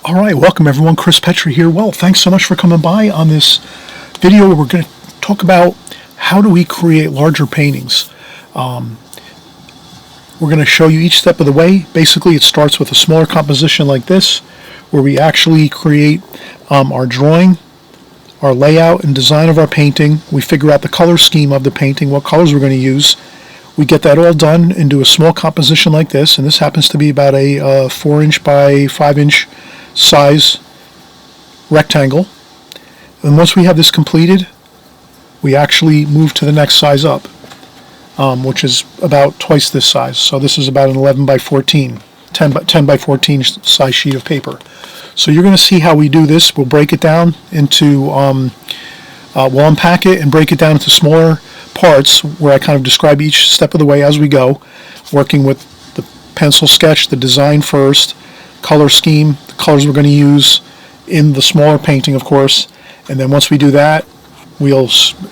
All right, welcome everyone. Chris Petri here. Well, thanks so much for coming by on this video. We're going to talk about how do we create larger paintings. We're going to show you each step of the way. Basically, it starts with a smaller composition like this, where we actually create our drawing, our layout and design of our painting. We figure out the color scheme of the painting, what colors we're going to use. We get that all done into a small composition like this, and this happens to be about a 4-inch by 5-inch size rectangle. And once we have this completed, we actually move to the next size up, which is about twice this size. So this is about an 11 by 14, 10 by 14 size sheet of paper. So you're going to see how we do this. We'll break it down into, we'll unpack it and break it down into smaller parts where I kind of describe each step of the way as we go, working with the pencil sketch, the design first, color scheme, the colors we're going to use in the smaller painting, of course. And then once we do that, we'll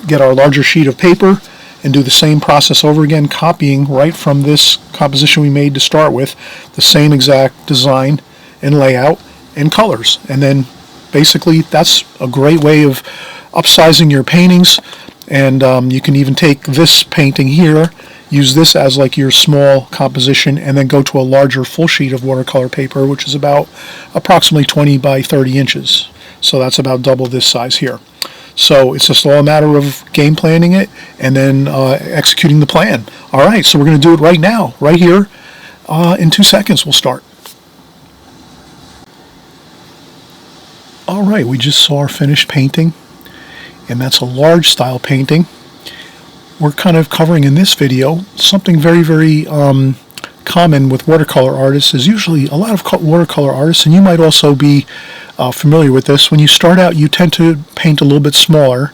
get our larger sheet of paper and do the same process over again, copying right from this composition we made to start with, the same exact design and layout and colors. And then basically that's a great way of upsizing your paintings. And you can even take this painting here, use this as like your small composition, and then go to a larger full sheet of watercolor paper, which is about approximately 20 by 30 inches. So that's about double this size here. So it's just all a matter of game planning it and then executing the plan. All right, so we're going to do it right now, right here. In 2 seconds, we'll start. All right, we just saw our finished painting, and that's a large style painting. We're kind of covering in this video something very, very common with watercolor artists. Is usually a lot of watercolor artists, and you might also be familiar with this. When you start out, you tend to paint a little bit smaller,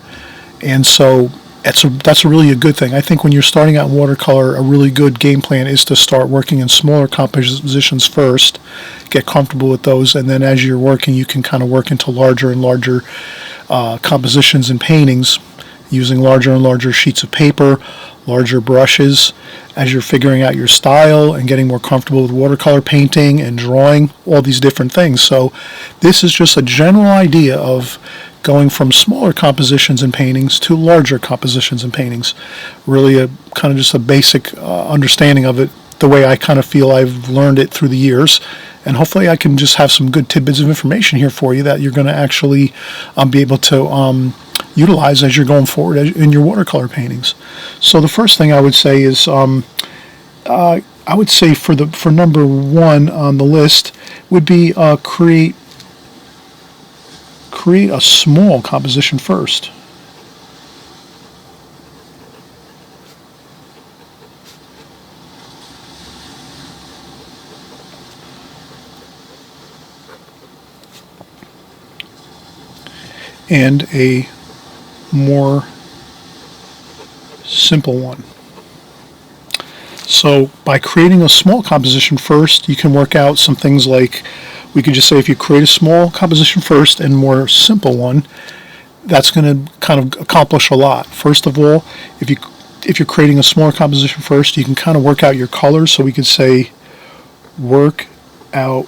and so that's really a good thing. I think when you're starting out in watercolor, a really good game plan is to start working in smaller compositions first, get comfortable with those, and then as you're working, you can kind of work into larger and larger compositions and paintings, using larger and larger sheets of paper, larger brushes, as you're figuring out your style and getting more comfortable with watercolor painting and drawing, all these different things. So this is just a general idea of going from smaller compositions and paintings to larger compositions and paintings. Really a kind of just a basic understanding of it, the way I kind of feel I've learned it through the years. And hopefully I can just have some good tidbits of information here for you that you're going to actually be able to utilize as you're going forward in your watercolor paintings. So the first thing I would say is, I would say for number one on the list would be create a small composition first. And a more simple one. So by creating a small composition first, you can work out some things like, we could just say if you create a small composition first and more simple one, that's going to kind of accomplish a lot. First of all, if you're creating a smaller composition first, you can kind of work out your colors. So we could say work out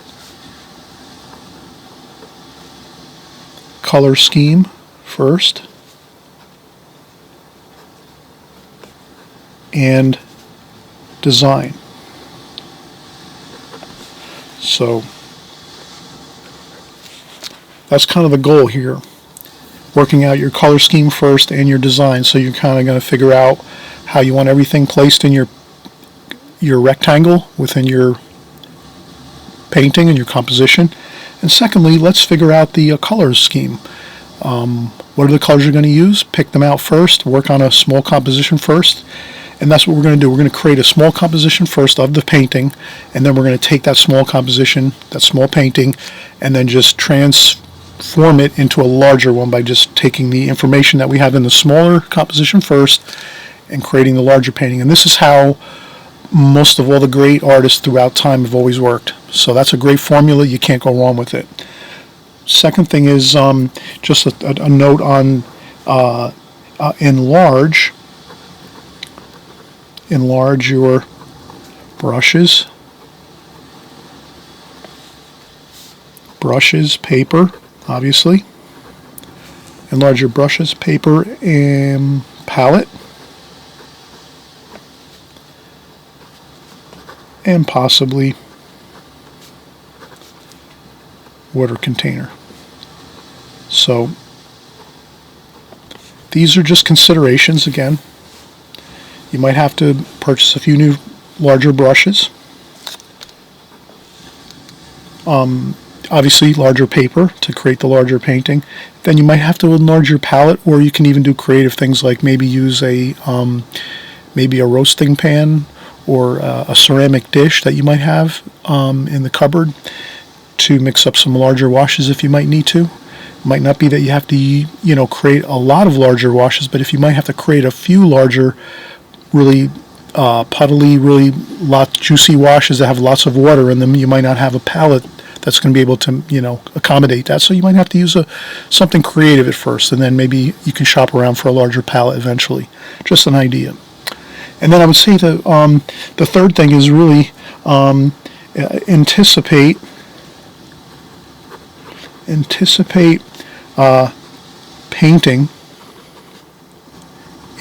color scheme first and design. So that's kind of the goal here, working out your color scheme first and your design. So you're kind of going to figure out how you want everything placed in your rectangle within your painting and your composition. And secondly, let's figure out the color scheme. What are the colors you're going to use? Pick them out first, work on a small composition first, and that's what we're going to do. We're going to create a small composition first of the painting, and then we're going to take that small composition, that small painting, and then just transform it into a larger one by just taking the information that we have in the smaller composition first and creating the larger painting. And this is how most of all the great artists throughout time have always worked. So that's a great formula. You can't go wrong with it. Second thing is just a note on enlarge your brushes brushes, paper, obviously, and larger brushes, paper, and palette, and possibly water container. So these are just considerations. Again, you might have to purchase a few new larger brushes. Obviously larger paper to create the larger painting. Then you might have to enlarge your palette, or you can even do creative things like maybe use a maybe a roasting pan or a ceramic dish that you might have in the cupboard to mix up some larger washes if you might need to. It might not be that you have to create a lot of larger washes, but if you might have to create a few larger, really puddly, really juicy washes that have lots of water in them, you might not have a palette that's going to be able to accommodate that. So you might have to use something creative at first, and then maybe you can shop around for a larger palette eventually. Just an idea. And then I would say the third thing is really anticipate painting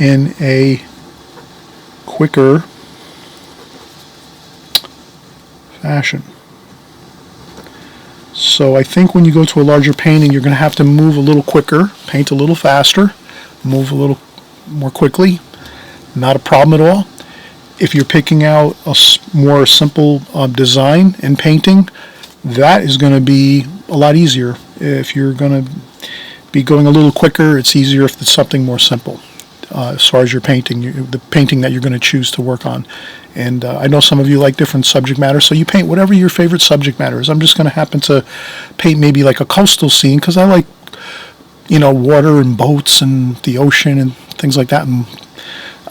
in a quicker fashion. So I think when you go to a larger painting, you're going to have to move a little quicker, paint a little faster, move a little more quickly. Not a problem at all. If you're picking out a more simple design in painting, that is going to be a lot easier. If you're going to be going a little quicker, it's easier if it's something more simple. As far as your painting, the painting that you're going to choose to work on. And I know some of you like different subject matter, so you paint whatever your favorite subject matter is. I'm just going to happen to paint maybe like a coastal scene because I like, water and boats and the ocean and things like that. And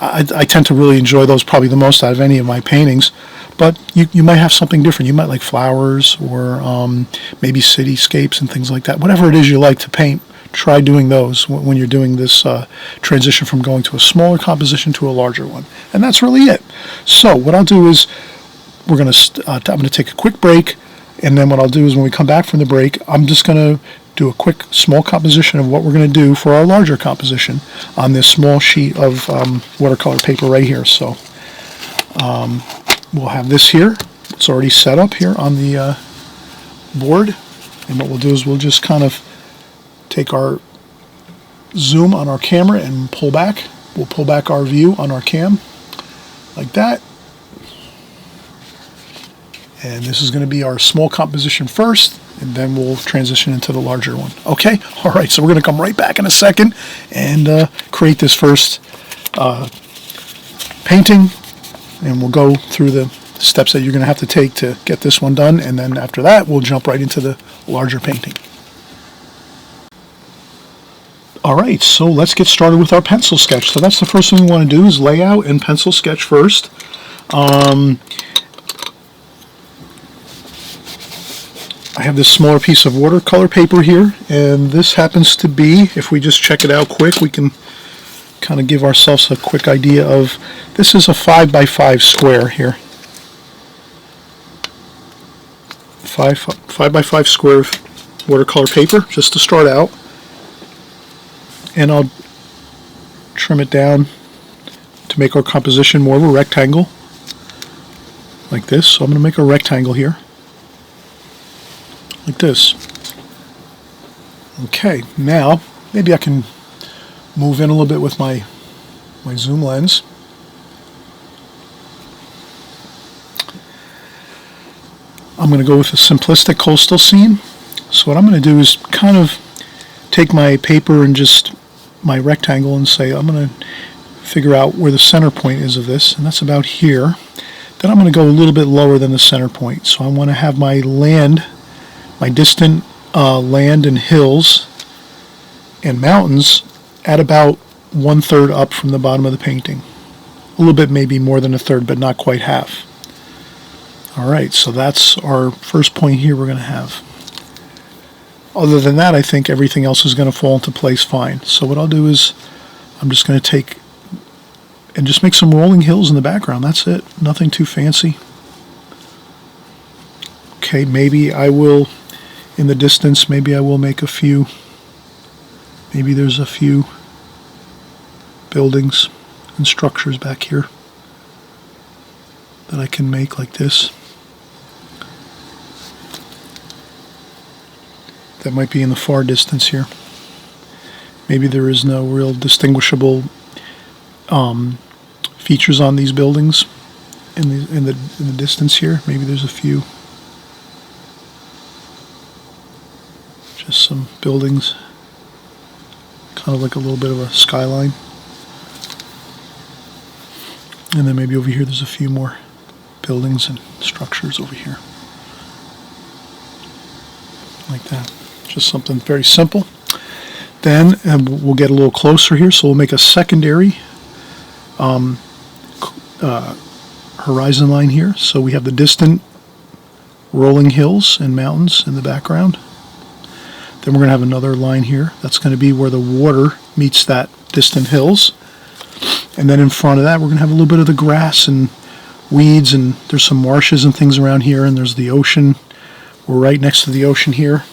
I tend to really enjoy those probably the most out of any of my paintings. But you might have something different. You might like flowers or maybe cityscapes and things like that. Whatever it is you like to paint, try doing those when you're doing this transition from going to a smaller composition to a larger one. And that's really it. So what I'll do is I'm going to take a quick break, and then what I'll do is when we come back from the break, I'm just going to do a quick small composition of what we're going to do for our larger composition on this small sheet of watercolor paper right here. So we'll have this here. It's already set up here on the board, and what we'll do is we'll just kind of take our zoom on our camera and pull back. We'll pull back our view on our cam like that. And this is going to be our small composition first, and then we'll transition into the larger one. Okay? All right, so we're going to come right back in a second and create this first painting, and we'll go through the steps that you're going to have to take to get this one done, and then after that, we'll jump right into the larger painting. All right, so let's get started with our pencil sketch. So that's the first thing we want to do is lay out and pencil sketch first. I have this smaller piece of watercolor paper here, and this happens to be, if we just check it out quick, we can kind of give ourselves a quick idea of, this is a 5x5 square here. 5x5 square of watercolor paper, just to start out. And I'll trim it down to make our composition more of a rectangle, like this. So I'm going to make a rectangle here, like this. Okay, now maybe I can move in a little bit with my zoom lens. I'm going to go with a simplistic coastal scene. So what I'm going to do is kind of take my paper and just my rectangle and say I'm going to figure out where the center point is of this, and that's about here. Then I'm going to go a little bit lower than the center point. So I want to have my land, my distant land and hills and mountains at about 1/3 up from the bottom of the painting. A little bit, maybe more than 1/3, but not quite half. All right, so that's our first point here we're going to have. Other than that, I think everything else is going to fall into place fine. So what I'll do is I'm just going to take and just make some rolling hills in the background. That's it. Nothing too fancy. Okay, maybe I will in the distance. Maybe I will make a few. Maybe there's a few buildings and structures back here that I can make like this. That might be in the far distance here. Maybe there is no real distinguishable features on these buildings in the distance here. Maybe there's a few, just some buildings, kind of like a little bit of a skyline. And then maybe over here there's a few more buildings and structures over here, like that. Just something very simple. Then we'll get a little closer here, so we'll make a secondary horizon line here. So we have the distant rolling hills and mountains in the background. Then we're going to have another line here. That's going to be where the water meets that distant hills. And then in front of that, we're going to have a little bit of the grass and weeds, and there's some marshes and things around here, and there's the ocean. We're right next to the ocean here.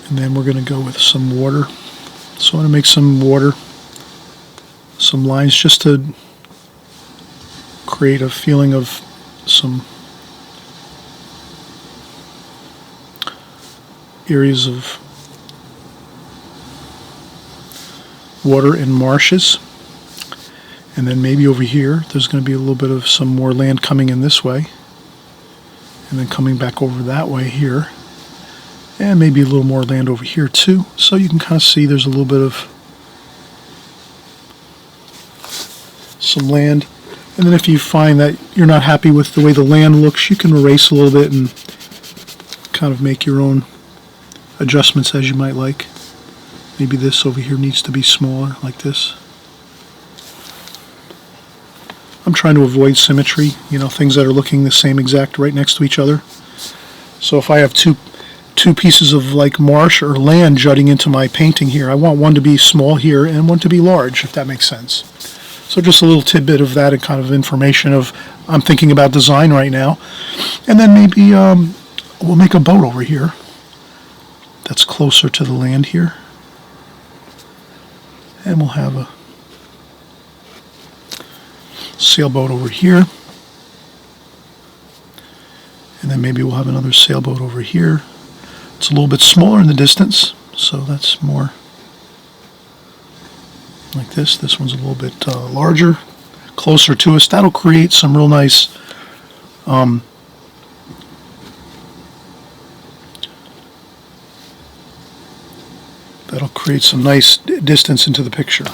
And then we're going to go with some water. So I'm going to make some water, some lines, just to create a feeling of some areas of water and marshes. And then maybe over here there's going to be a little bit of some more land coming in this way, and then coming back over that way here, and maybe a little more land over here too. So you can kind of see there's a little bit of some land. And then if you find that you're not happy with the way the land looks, you can erase a little bit and kind of make your own adjustments as you might like. Maybe this over here needs to be smaller, like this. I'm trying to avoid symmetry, things that are looking the same exact right next to each other. So if I have two pieces of like marsh or land jutting into my painting here, I want one to be small here and one to be large, if that makes sense. So just a little tidbit of that and kind of information of I'm thinking about design right now. And then maybe we'll make a boat over here that's closer to the land here. And we'll have a sailboat over here. And then maybe we'll have another sailboat over here. It's a little bit smaller in the distance, so that's more like this. This one's a little bit larger, closer to us. That'll create some real nice distance into the picture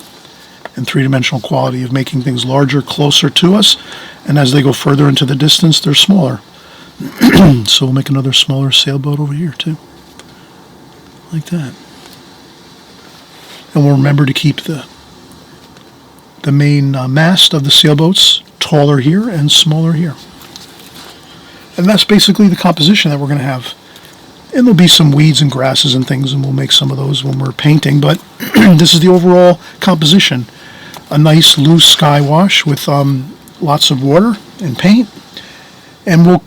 and three-dimensional quality of making things larger, closer to us, and as they go further into the distance, they're smaller. So we'll make another smaller sailboat over here too, like that. And we'll remember to keep the main mast of the sailboats taller here and smaller here. And that's basically the composition that we're going to have. And there'll be some weeds and grasses and things, and we'll make some of those when we're painting, but this is the overall composition. A nice loose sky wash with lots of water and paint, and we'll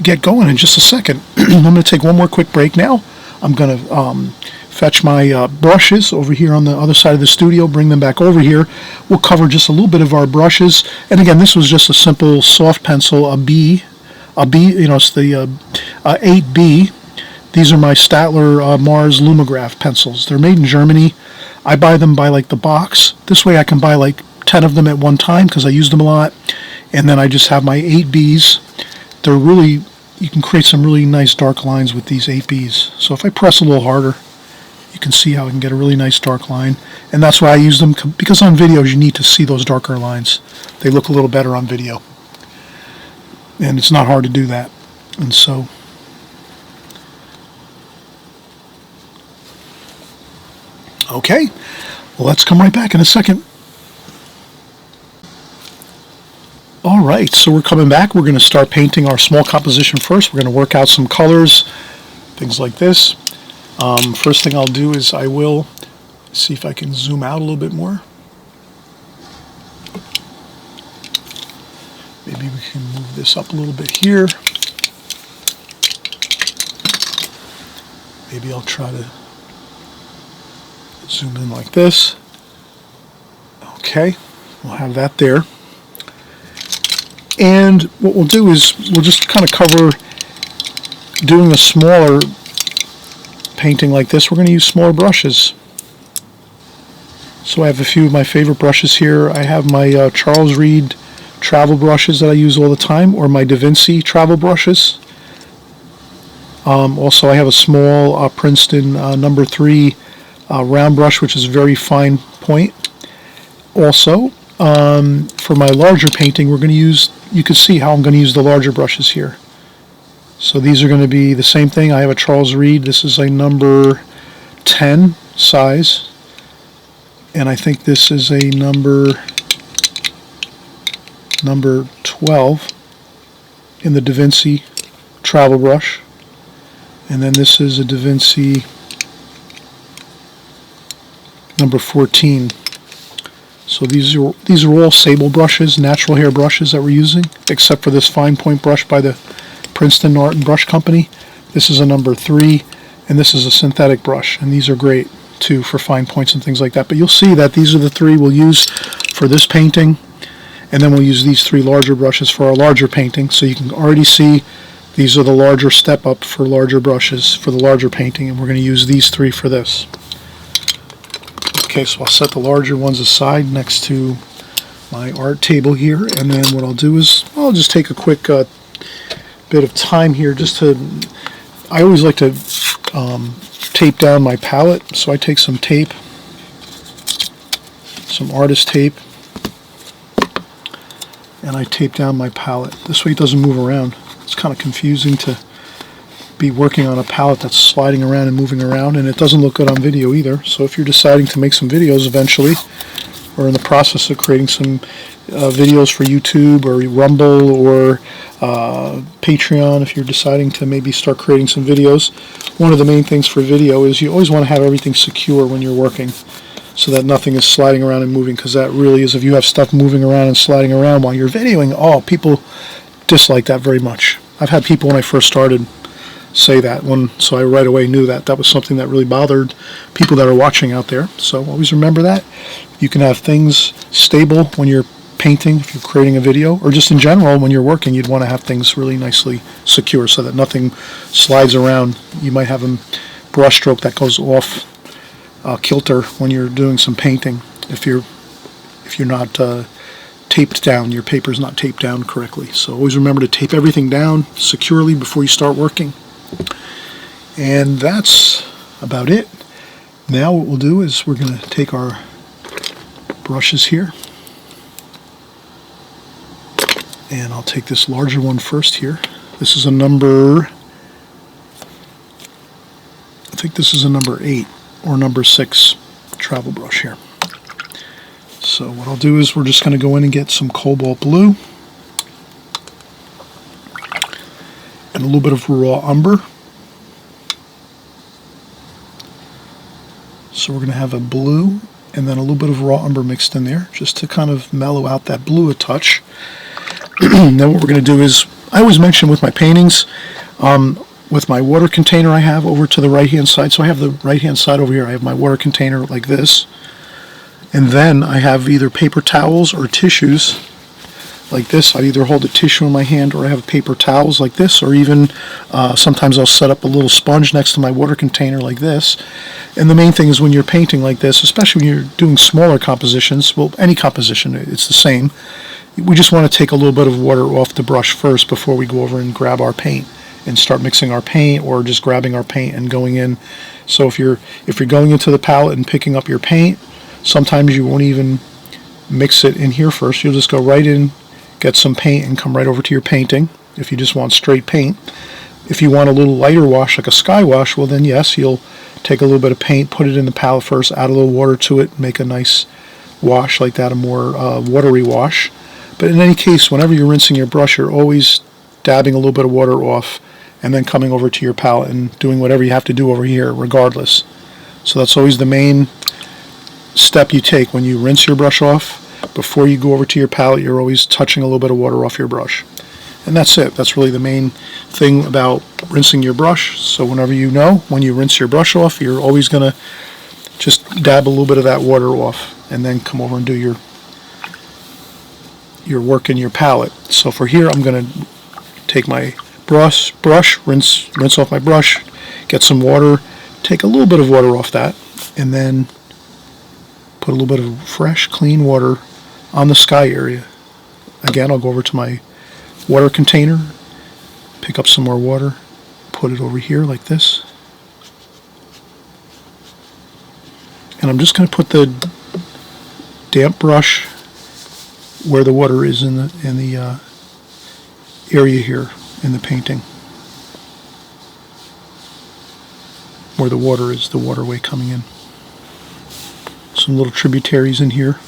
get going in just a second. I'm going to take one more quick break now. I'm going to fetch my brushes over here on the other side of the studio, bring them back over here. We'll cover just a little bit of our brushes, and again, this was just a simple soft pencil, a B, it's the 8B. These are my Staedtler Mars Lumograph pencils. They're made in Germany. I buy them by like the box. This way I can buy like 10 of them at one time because I use them a lot. And then I just have my 8Bs. They're really, you can create some really nice dark lines with these 8Bs. So if I press a little harder, you can see how I can get a really nice dark line. And that's why I use them, because on videos you need to see those darker lines. They look a little better on video. And it's not hard to do that. And so okay, well, let's come right back in a second. All right, so we're coming back. We're going to start painting our small composition first. We're going to work out some colors, things like this. First thing I'll do is I will see if I can zoom out a little bit more. Maybe Maybe we can move this up a little bit here. Maybe I'll try to zoom in like this. Okay, we'll have that there. And what we'll do is we'll just kind of cover doing a smaller painting like this. We're going to use smaller brushes. So I have a few of my favorite brushes here. I have my Charles Reed travel brushes that I use all the time, or my Da Vinci travel brushes. Also I have a small Princeton number 3 round brush, which is very fine point. Also, for my larger painting, we're going to use, you can see how I'm going to use the larger brushes here. So these are going to be the same thing. I have a Charles Reed. This is a number 10 size. And I think this is a number 12 in the Da Vinci travel brush. And then this is a Da Vinci number 14. So these are all sable brushes, natural hair brushes that we're using, except for this fine point brush by the Princeton Art and Brush Company. This is a number 3, and this is a synthetic brush, and these are great too for fine points and things like that. But you'll see that these are the 3 we'll use for this painting, and then we'll use these 3 larger brushes for our larger painting. So you can already see these are the larger step up for larger brushes for the larger painting, and we're going to use these 3 for this. Okay, so I'll set the larger ones aside next to my art table here, and then what I'll do is I'll just take a quick bit of time here just to, I always like to tape down my palette. So I take some tape, some artist tape, and I tape down my palette. This way it doesn't move around. It's kind of confusing to be working on a palette that's sliding around and moving around, and it doesn't look good on video either. So if you're deciding to make some videos eventually, or in the process of creating some videos for YouTube or Rumble or Patreon, if you're deciding to maybe start creating some videos, one of the main things for video is you always want to have everything secure when you're working, so that nothing is sliding around and moving, because that really is, if you have stuff moving around and sliding around while you're videoing, oh, people dislike that very much. I've had people when I first started say that, so I right away knew that that was something that really bothered people that are watching out there. So always remember that. You can have things stable when you're painting, if you're creating a video, or just in general when you're working, you'd want to have things really nicely secure so that nothing slides around. You might have a brush stroke that goes off kilter when you're doing some painting if you're not taped down, your paper's not taped down correctly. So always remember to tape everything down securely before you start working. And that's about it. Now what we'll do is we're going to take our brushes here, and I'll take this larger one first here. This is a number, I think this is a number 8 or number 6 travel brush here. So what I'll do is we're just going to go in and get some cobalt blue and a little bit of raw umber. So we're going to have a blue and then a little bit of raw umber mixed in there just to kind of mellow out that blue a touch. Then what we're going to do is, I always mention with my paintings, with my water container I have over to the right hand side, so I have the right hand side over here, I have my water container like this, and then I have either paper towels or tissues like this. I either hold a tissue in my hand or I have paper towels like this, or even sometimes I'll set up a little sponge next to my water container like this. And the main thing is when you're painting like this, especially when you're doing smaller compositions, well, any composition, it's the same, we just want to take a little bit of water off the brush first before we go over and grab our paint and start mixing our paint, or just grabbing our paint and going in. So if you're going into the palette and picking up your paint, sometimes you won't even mix it in here first. You'll just go right in, get some paint, and come right over to your painting if you just want straight paint. If you want a little lighter wash, like a sky wash, well then yes, you'll take a little bit of paint, put it in the palette first, add a little water to it, make a nice wash like that, a more watery wash. But in any case, whenever you're rinsing your brush, you're always dabbing a little bit of water off and then coming over to your palette and doing whatever you have to do over here regardless. So that's always the main step you take when you rinse your brush off. before you go over to your palette, you're always touching a little bit of water off your brush. And that's it. That's really the main thing about rinsing your brush. So whenever you know, when you rinse your brush off, you're always going to just dab a little bit of that water off and then come over and do your work in your palette. So for here, I'm going to take my brush, rinse off my brush, get some water, take a little bit of water off that, and then put a little bit of fresh, clean water on the sky area. Again, I'll go over to my water container, pick up some more water, put it over here like this. And I'm just going to put the damp brush where the water is in the area here in the painting, where the water is, the waterway coming in. Some little tributaries in here.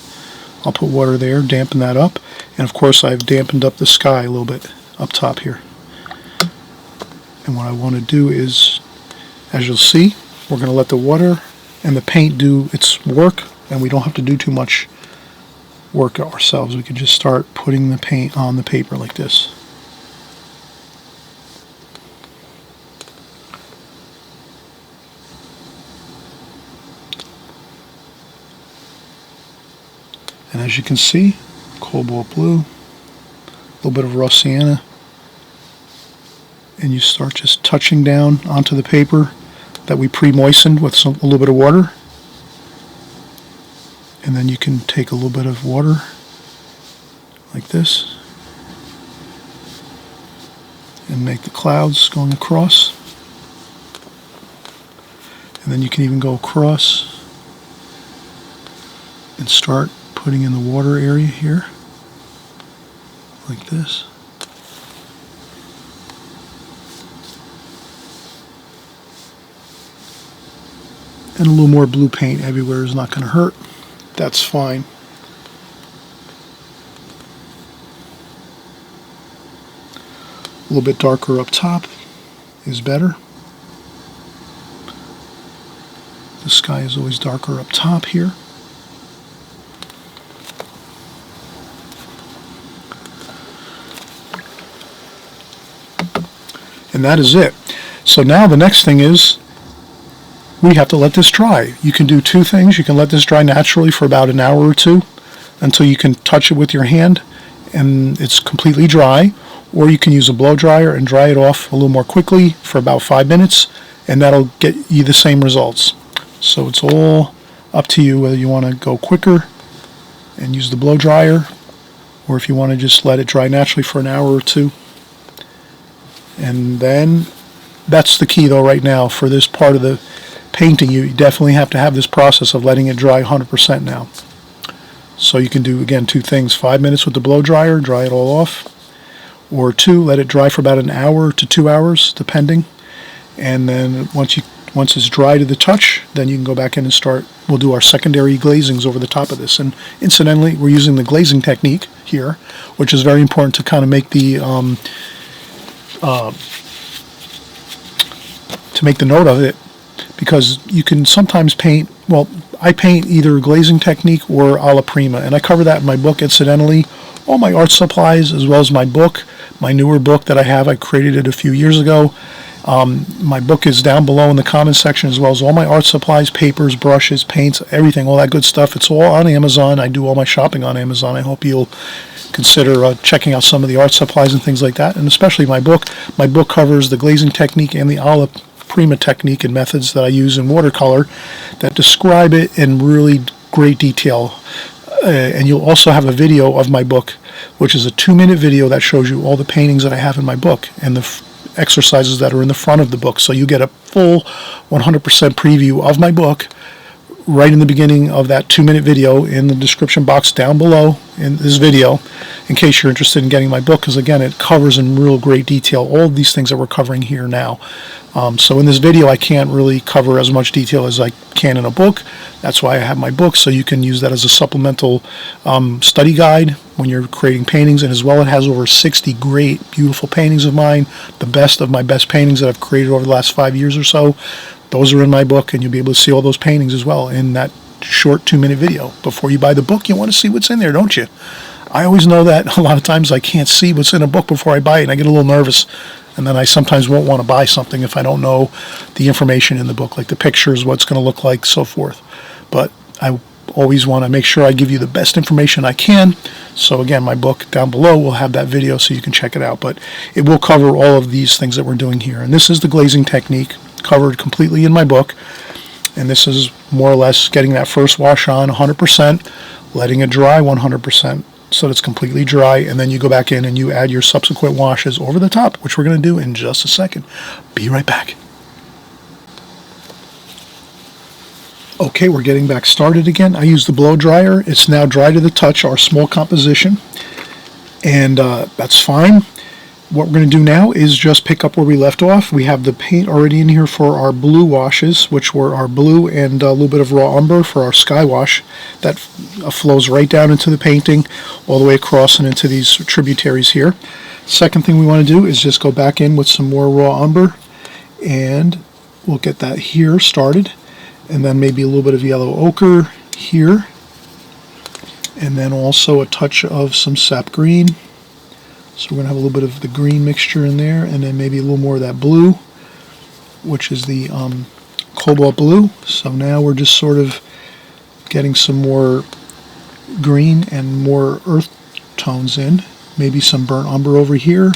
I'll put water there, dampen that up, and of course I've dampened up the sky a little bit up top here. And what I want to do is, as you'll see, we're going to let the water and the paint do its work, and we don't have to do too much work ourselves. We can just start putting the paint on the paper like this. And as you can see, cobalt blue, a little bit of raw sienna, and you start just touching down onto the paper that we pre-moistened with a little bit of water. And then you can take a little bit of water like this and make the clouds going across. And then you can even go across and start putting in the water area here like this. And a little more blue paint everywhere is not going to hurt. That's fine. A little bit darker up top is better. The sky is always darker up top here. And that is it. So now the next thing is we have to let this dry. You can do two things. You can let this dry naturally for about an hour or two until you can touch it with your hand and it's completely dry, or you can use a blow dryer and dry it off a little more quickly for about 5 minutes, and that'll get you the same results. So it's all up to you whether you want to go quicker and use the blow dryer, or if you want to just let it dry naturally for an hour or two. And then that's the key though right now for this part of the painting. You definitely have to have this process of letting it dry 100% now. So you can do, again, two things: 5 minutes with the blow dryer, dry it all off, or two, let it dry for about an hour to 2 hours depending, and then once it's dry to the touch, then you can go back in and start. We'll do our secondary glazings over the top of this. And incidentally, we're using the glazing technique here, which is very important to kind of make the note of it, because you can sometimes paint, well, I paint either glazing technique or alla prima, and I cover that in my book. Incidentally, all my art supplies as well as my book, my newer book that I have, I created it a few years ago. My book is down below in the comments section, as well as all my art supplies, papers, brushes, paints, everything, all that good stuff. It's all on Amazon. I do all my shopping on Amazon. I hope you'll consider checking out some of the art supplies and things like that, and especially my book. My book covers the glazing technique and the alla prima technique and methods that I use in watercolor that describe it in really great detail. And you'll also have a video of my book, which is a 2-minute video that shows you all the paintings that I have in my book and the exercises that are in the front of the book. So you get a full 100% preview of my book right in the beginning of that 2-minute video in the description box down below in this video, in case you're interested in getting my book, because again, it covers in real great detail all of these things that we're covering here now. So in this video, I can't really cover as much detail as I can in a book. That's why I have my book, so you can use that as a supplemental study guide when you're creating paintings. And as well, it has over 60 great, beautiful paintings of mine, the best of my best paintings that I've created over the last 5 years or so. Those are in my book, and you'll be able to see all those paintings as well in that short 2-minute video. Before you buy the book, you want to see what's in there, don't you? I always know that a lot of times I can't see what's in a book before I buy it, and I get a little nervous. And then I sometimes won't want to buy something if I don't know the information in the book, like the pictures, what it's going to look like, so forth. But I always want to make sure I give you the best information I can. So again, my book down below will have that video so you can check it out. But it will cover all of these things that we're doing here. And this is the glazing technique covered completely in my book. And this is more or less getting that first wash on 100%, letting it dry 100%. So that it's completely dry, and then you go back in and you add your subsequent washes over the top, which we're going to do in just a second. Be right back. Okay, we're getting back started again. I use the blow dryer. It's now dry to the touch, our small composition, and that's fine. What we're going to do now is just pick up where we left off. We have the paint already in here for our blue washes, which were our blue and a little bit of raw umber for our sky wash. That flows right down into the painting, all the way across and into these tributaries here. Second thing we want to do is just go back in with some more raw umber, and we'll get that here started. And then maybe a little bit of yellow ochre here. And then also a touch of some sap green. So we're going to have a little bit of the green mixture in there, and then maybe a little more of that blue, which is the cobalt blue. So now we're just sort of getting some more green and more earth tones in. Maybe some burnt umber over here,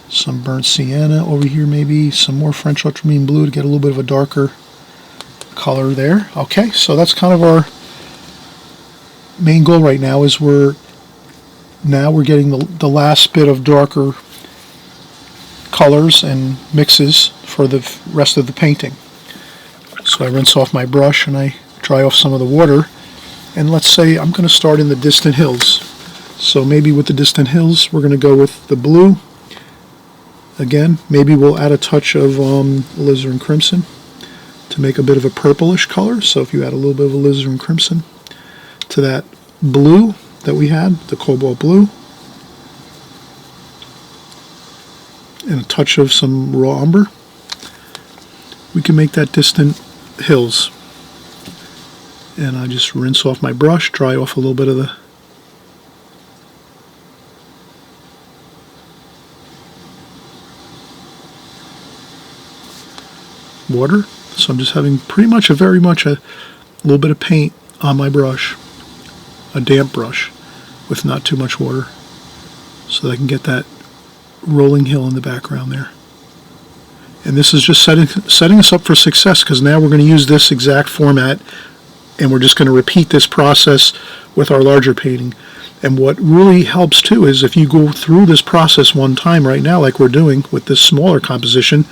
some burnt sienna over here, maybe some more French ultramarine blue to get a little bit of a darker color there. Okay, so that's kind of our main goal right now, is we're getting the last bit of darker colors and mixes for the rest of the painting. So I rinse off my brush and I dry off some of the water, and let's say I'm going to start in the distant hills. So maybe with the distant hills we're going to go with the blue again. Maybe we'll add a touch of alizarin crimson to make a bit of a purplish color. So if you add a little bit of alizarin crimson to that blue that we had, the cobalt blue, and a touch of some raw umber, we can make that distant hills. And I just rinse off my brush, dry off a little bit of the water. So I'm just having pretty much a little bit of paint on my brush, a damp brush with not too much water, so that I can get that rolling hill in the background there. And this is just setting us up for success, because now we're going to use this exact format, and we're just going to repeat this process with our larger painting. And what really helps too is if you go through this process one time right now, like we're doing with this smaller composition,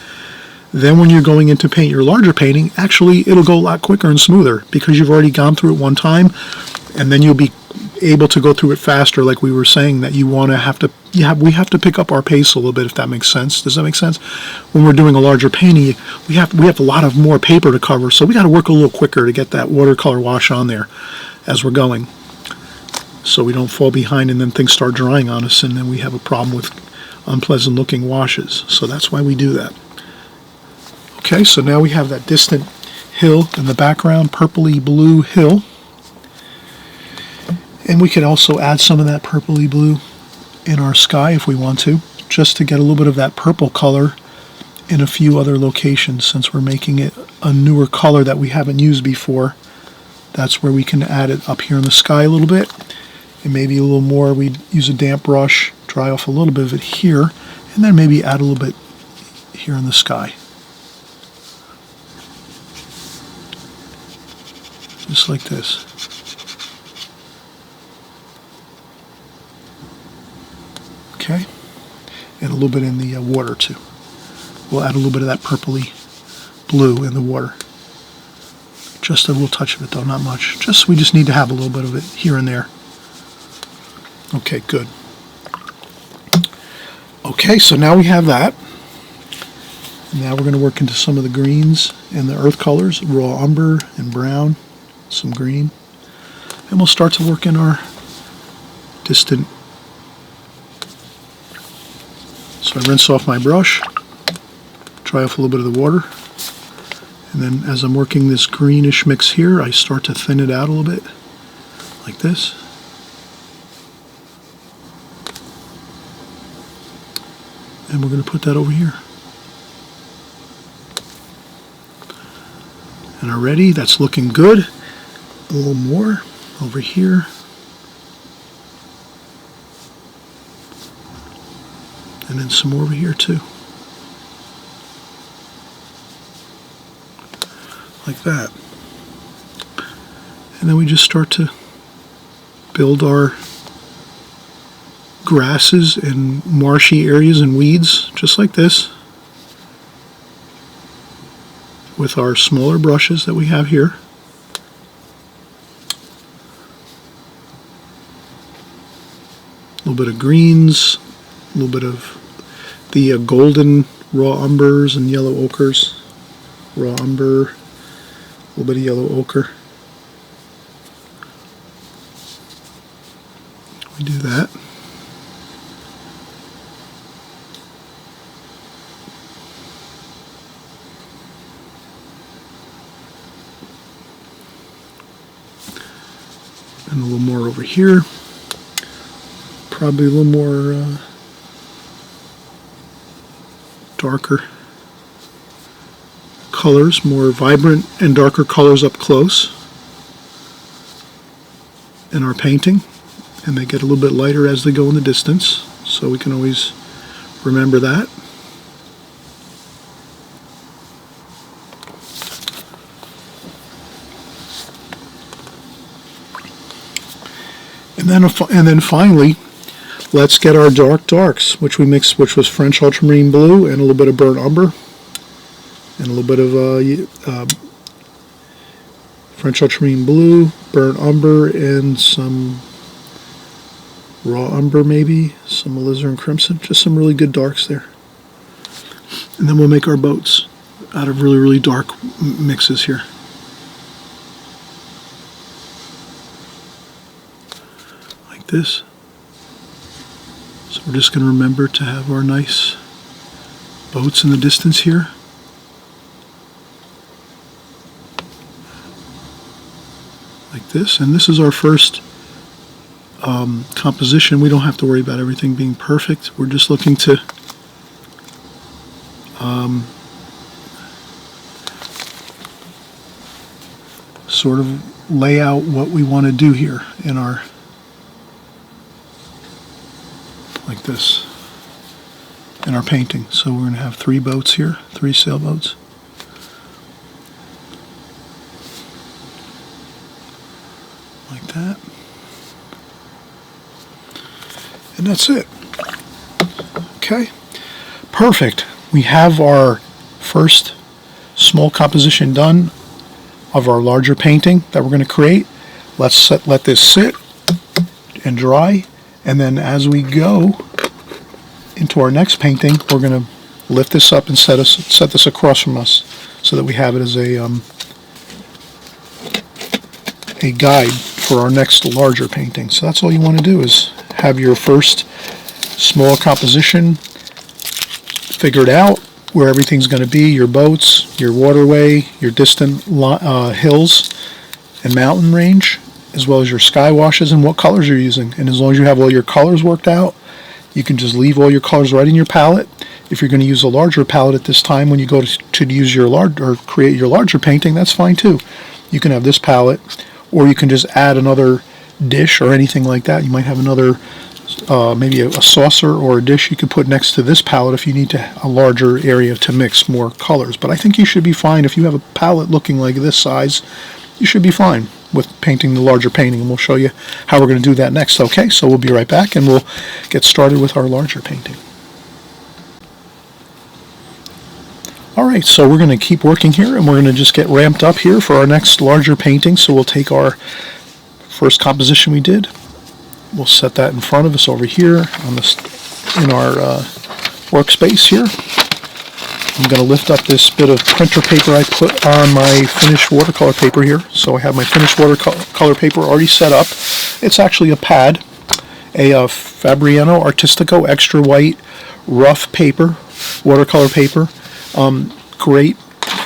then when you're going in to paint your larger painting, actually it'll go a lot quicker and smoother, because you've already gone through it one time, and then you'll be able to go through it faster, like we were saying, that we have to pick up our pace a little bit, if that makes sense. Does that make sense? When we're doing a larger painting, we have a lot of more paper to cover, so we got to work a little quicker to get that watercolor wash on there as we're going, so we don't fall behind and then things start drying on us and then we have a problem with unpleasant looking washes. So that's why we do that. Okay, so now we have that distant hill in the background, purpley blue hill. And we can also add some of that purpley blue in our sky if we want to, just to get a little bit of that purple color in a few other locations, since we're making it a newer color that we haven't used before. That's where we can add it up here in the sky a little bit, and maybe a little more. We'd use a damp brush, dry off a little bit of it here, and then maybe add a little bit here in the sky. Just like this. Okay, and a little bit in the water too. We'll add a little bit of that purpley blue in the water. Just a little touch of it though, not much. We just need to have a little bit of it here and there. Okay, good. Okay, so now we have that. Now we're going to work into some of the greens and the earth colors, raw umber and brown, some green. And we'll start to work in our distant. So I rinse off my brush, dry off a little bit of the water, And then as I'm working this greenish mix here, I start to thin it out a little bit, like this. And we're going to put that over here. And already that's looking good. A little more over here. And then some more over here too. Like that. And then we just start to build our grasses and marshy areas and weeds, just like this, with our smaller brushes that we have here. A little bit of greens, a little bit of the golden raw umbers and yellow ochres. Raw umber, a little bit of yellow ochre. We do that. And a little more over here. Probably a little more darker colors, more vibrant and darker colors up close in our painting. And they get a little bit lighter as they go in the distance, so we can always remember that. And then finally, let's get our darks, which we mixed, which was French ultramarine blue and a little bit of burnt umber, and a little bit of French ultramarine blue, burnt umber, and some raw umber, maybe some alizarin crimson. Just some really good darks there. And then we'll make our boats out of really, really dark mixes here. This. So we're just going to remember to have our nice boats in the distance here. Like this. And this is our first composition. We don't have to worry about everything being perfect. We're just looking to sort of lay out what we want to do here in our, like this, in our painting. So we're going to have 3 boats here, 3 sailboats. Like that. And that's it. Okay. Perfect. We have our first small composition done of our larger painting that we're going to create. Let's let this sit and dry. And then as we go into our next painting, we're going to lift this up and set this across from us so that we have it as a guide for our next larger painting. So that's all you want to do, is have your first small composition figured out, where everything's going to be, your boats, your waterway, your distant hills and mountain range, as well as your sky washes and what colors you're using. And as long as you have all your colors worked out, you can just leave all your colors right in your palette. If you're going to use a larger palette at this time when you go to use your create your larger painting, that's fine too. You can have this palette, or you can just add another dish or anything like that. You might have another maybe a saucer or a dish you could put next to this palette if you need a larger area to mix more colors. But I think you should be fine if you have a palette looking like this size. You should be fine with painting the larger painting, and we'll show you how we're going to do that next. Okay, so we'll be right back and we'll get started with our larger painting. Alright, so we're going to keep working here, and we're going to just get ramped up here for our next larger painting. So we'll take our first composition we did, we'll set that in front of us over here on this, in our workspace here. I'm going to lift up this bit of printer paper I put on my finished watercolor paper here. So I have my finished watercolor paper already set up. It's actually a pad, a Fabriano Artistico extra white rough paper, watercolor paper. Great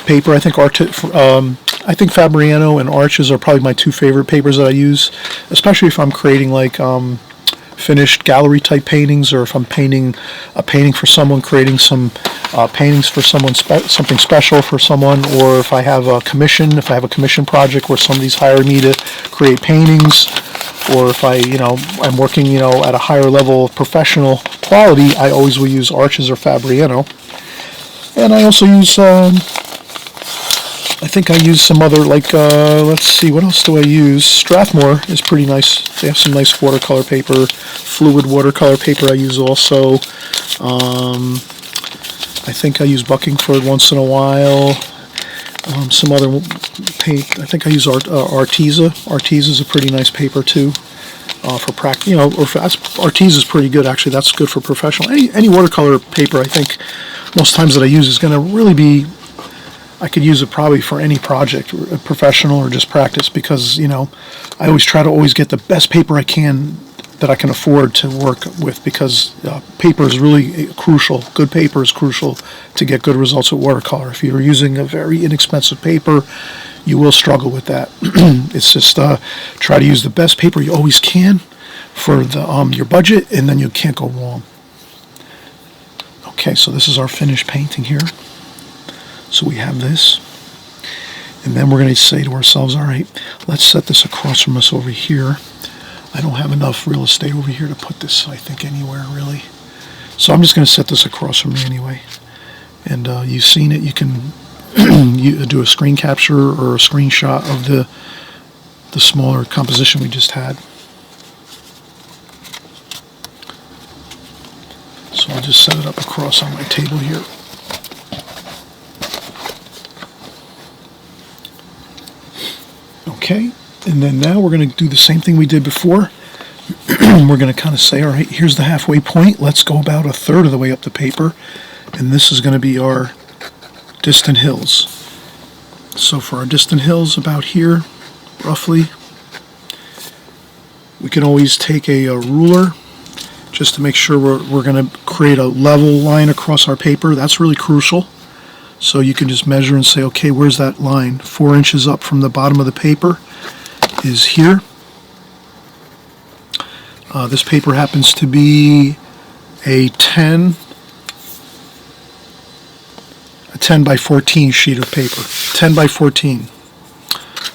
paper. I think I think Fabriano and Arches are probably my two favorite papers that I use, especially if I'm creating like finished gallery type paintings, or if I'm painting a painting for someone, creating some paintings for someone, something special for someone, or if I have a commission project where somebody's hired me to create paintings, or if I'm working at a higher level of professional quality, I always will use Arches or Fabriano. And I also use I think I use some other, like, let's see, what else do I use? Strathmore is pretty nice. They have some nice watercolor paper, fluid watercolor paper I use also. I think I use Buckingford once in a while. Some other paint, I think I use Arteza. Arteza is a pretty nice paper too, for practice. Arteza is pretty good actually. That's good for professional. Any watercolor paper, I think, most times that I use is going to really be. I could use it probably for any project, professional or just practice, because I always try to get the best paper I can that I can afford to work with, because paper is really crucial. Good paper is crucial to get good results with watercolor. If you're using a very inexpensive paper, you will struggle with that. It's just try to use the best paper you always can for your budget, and then you can't go wrong. Okay, so this is our finished painting here. So we have this, and then we're going to say to ourselves, all right, let's set this across from us over here. I don't have enough real estate over here to put this, I think, anywhere really. So I'm just going to set this across from me anyway. And you've seen it. You can you do a screen capture or a screenshot of the smaller composition we just had. So I'll just set it up across on my table here. Okay, and then now we're going to do the same thing we did before. We're going to kind of say, all right, here's the halfway point. Let's go about a third of the way up the paper. And this is going to be our distant hills. So for our distant hills, about here, roughly, we can always take a ruler just to make sure we're going to create a level line across our paper. That's really crucial. So you can just measure and say, okay, where's that line? 4 inches up from the bottom of the paper is here. This paper happens to be a 10 by 14 sheet of paper. 10 by 14.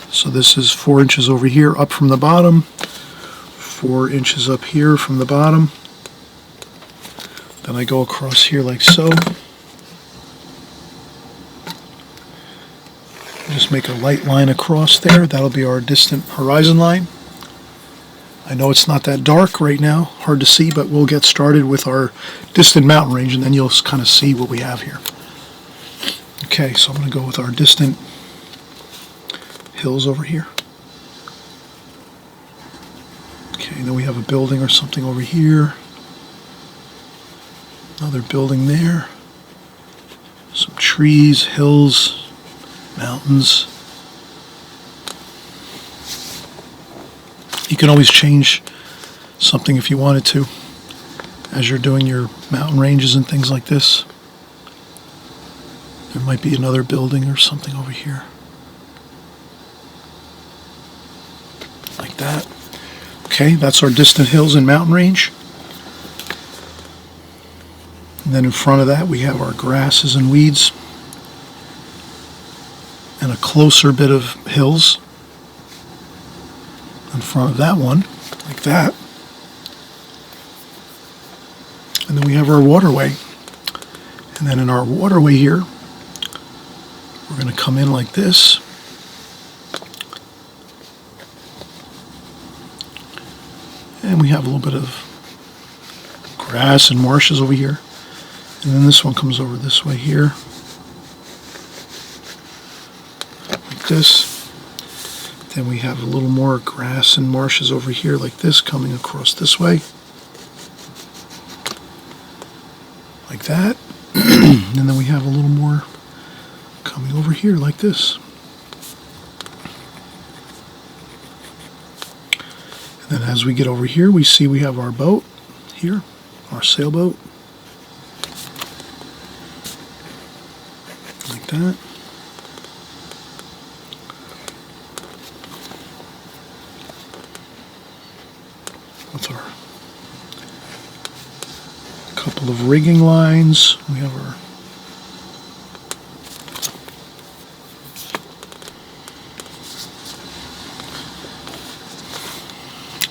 So this is 4 inches over here up from the bottom, 4 inches up here from the bottom. Then I go across here like so. Just make a light line across there. That'll be our distant horizon line. I know it's not that dark right now, hard to see, but we'll get started with our distant mountain range, and then you'll kind of see what we have here. Okay, so I'm going to go with our distant hills over here. Okay, then we have a building or something over here. Another building there. Some trees, hills, mountains. You can always change something if you wanted to as you're doing your mountain ranges and things like this. There might be another building or something over here. Like that. Okay, that's our distant hills and mountain range. And then in front of that we have our grasses and weeds. And a closer bit of hills in front of that one, like that. And then we have our waterway. And then in our waterway here, we're going to come in like this. And we have a little bit of grass and marshes over here. And then this one comes over this way here. This. Then we have a little more grass and marshes over here like this, coming across this way. Like that. And then we have a little more coming over here like this. And then as we get over here, we see we have our boat here, our sailboat. Like that. couple of rigging lines. We have our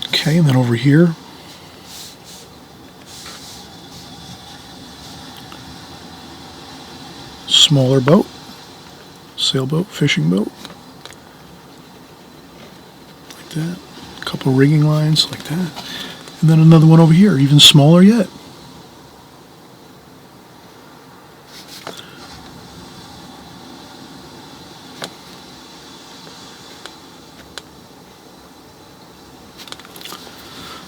okay, and then over here smaller boat, sailboat, fishing boat, like that. A couple rigging lines like that. And then another one over here, even smaller yet.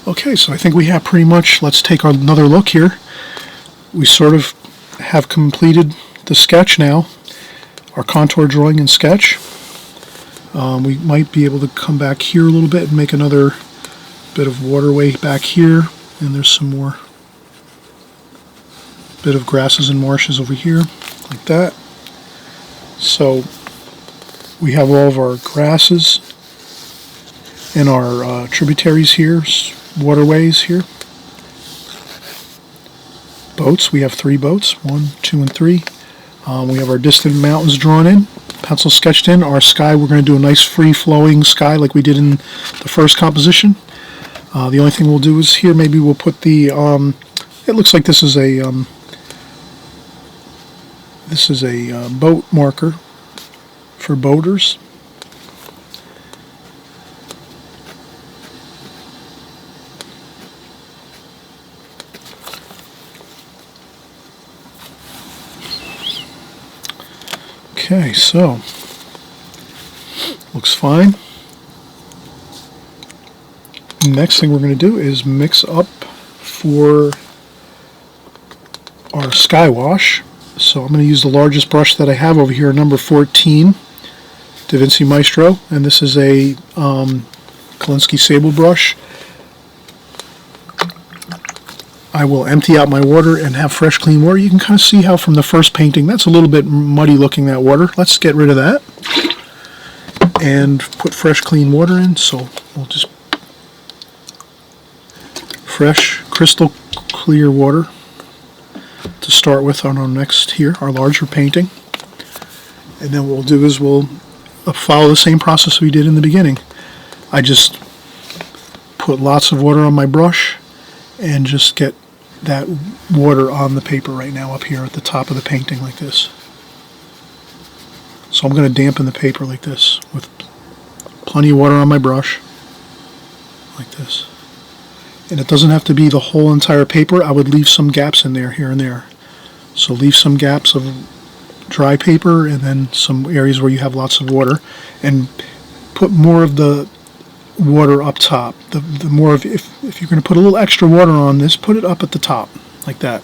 Okay, so I think we have pretty much, let's take another look here. We sort of have completed the sketch now, our contour drawing and sketch. We might be able to come back here a little bit and make another bit of waterway back here, and there's some more bit of grasses and marshes over here, like that. So we have all of our grasses and our tributaries here, waterways here. Boats, we have 3 boats, 1, 2, and 3. We have our distant mountains drawn in, pencil sketched in. Our sky, we're going to do a nice free-flowing sky like we did in the first composition. The only thing we'll do is here, maybe we'll put the, it looks like this is a boat marker for boaters. Okay, so looks fine. Next thing we're going to do is mix up for our sky wash. So I'm going to use the largest brush that I have over here, number 14, Da Vinci Maestro, and this is a Kolinsky sable brush. I will empty out my water and have fresh clean water. You can kind of see how from the first painting that's a little bit muddy looking, that water. Let's get rid of that and put fresh clean water in. So we'll just fresh crystal clear water to start with on our next here, our larger painting. And then what we'll do is we'll follow the same process we did in the beginning. I just put lots of water on my brush and just get that water on the paper right now up here at the top of the painting like this. So I'm going to dampen the paper like this with plenty of water on my brush like this. And it doesn't have to be the whole entire paper. I would leave some gaps in there here and there. So leave some gaps of dry paper and then some areas where you have lots of water, and put more of the water up top. The more of, if you're going to put a little extra water on this, put it up at the top like that.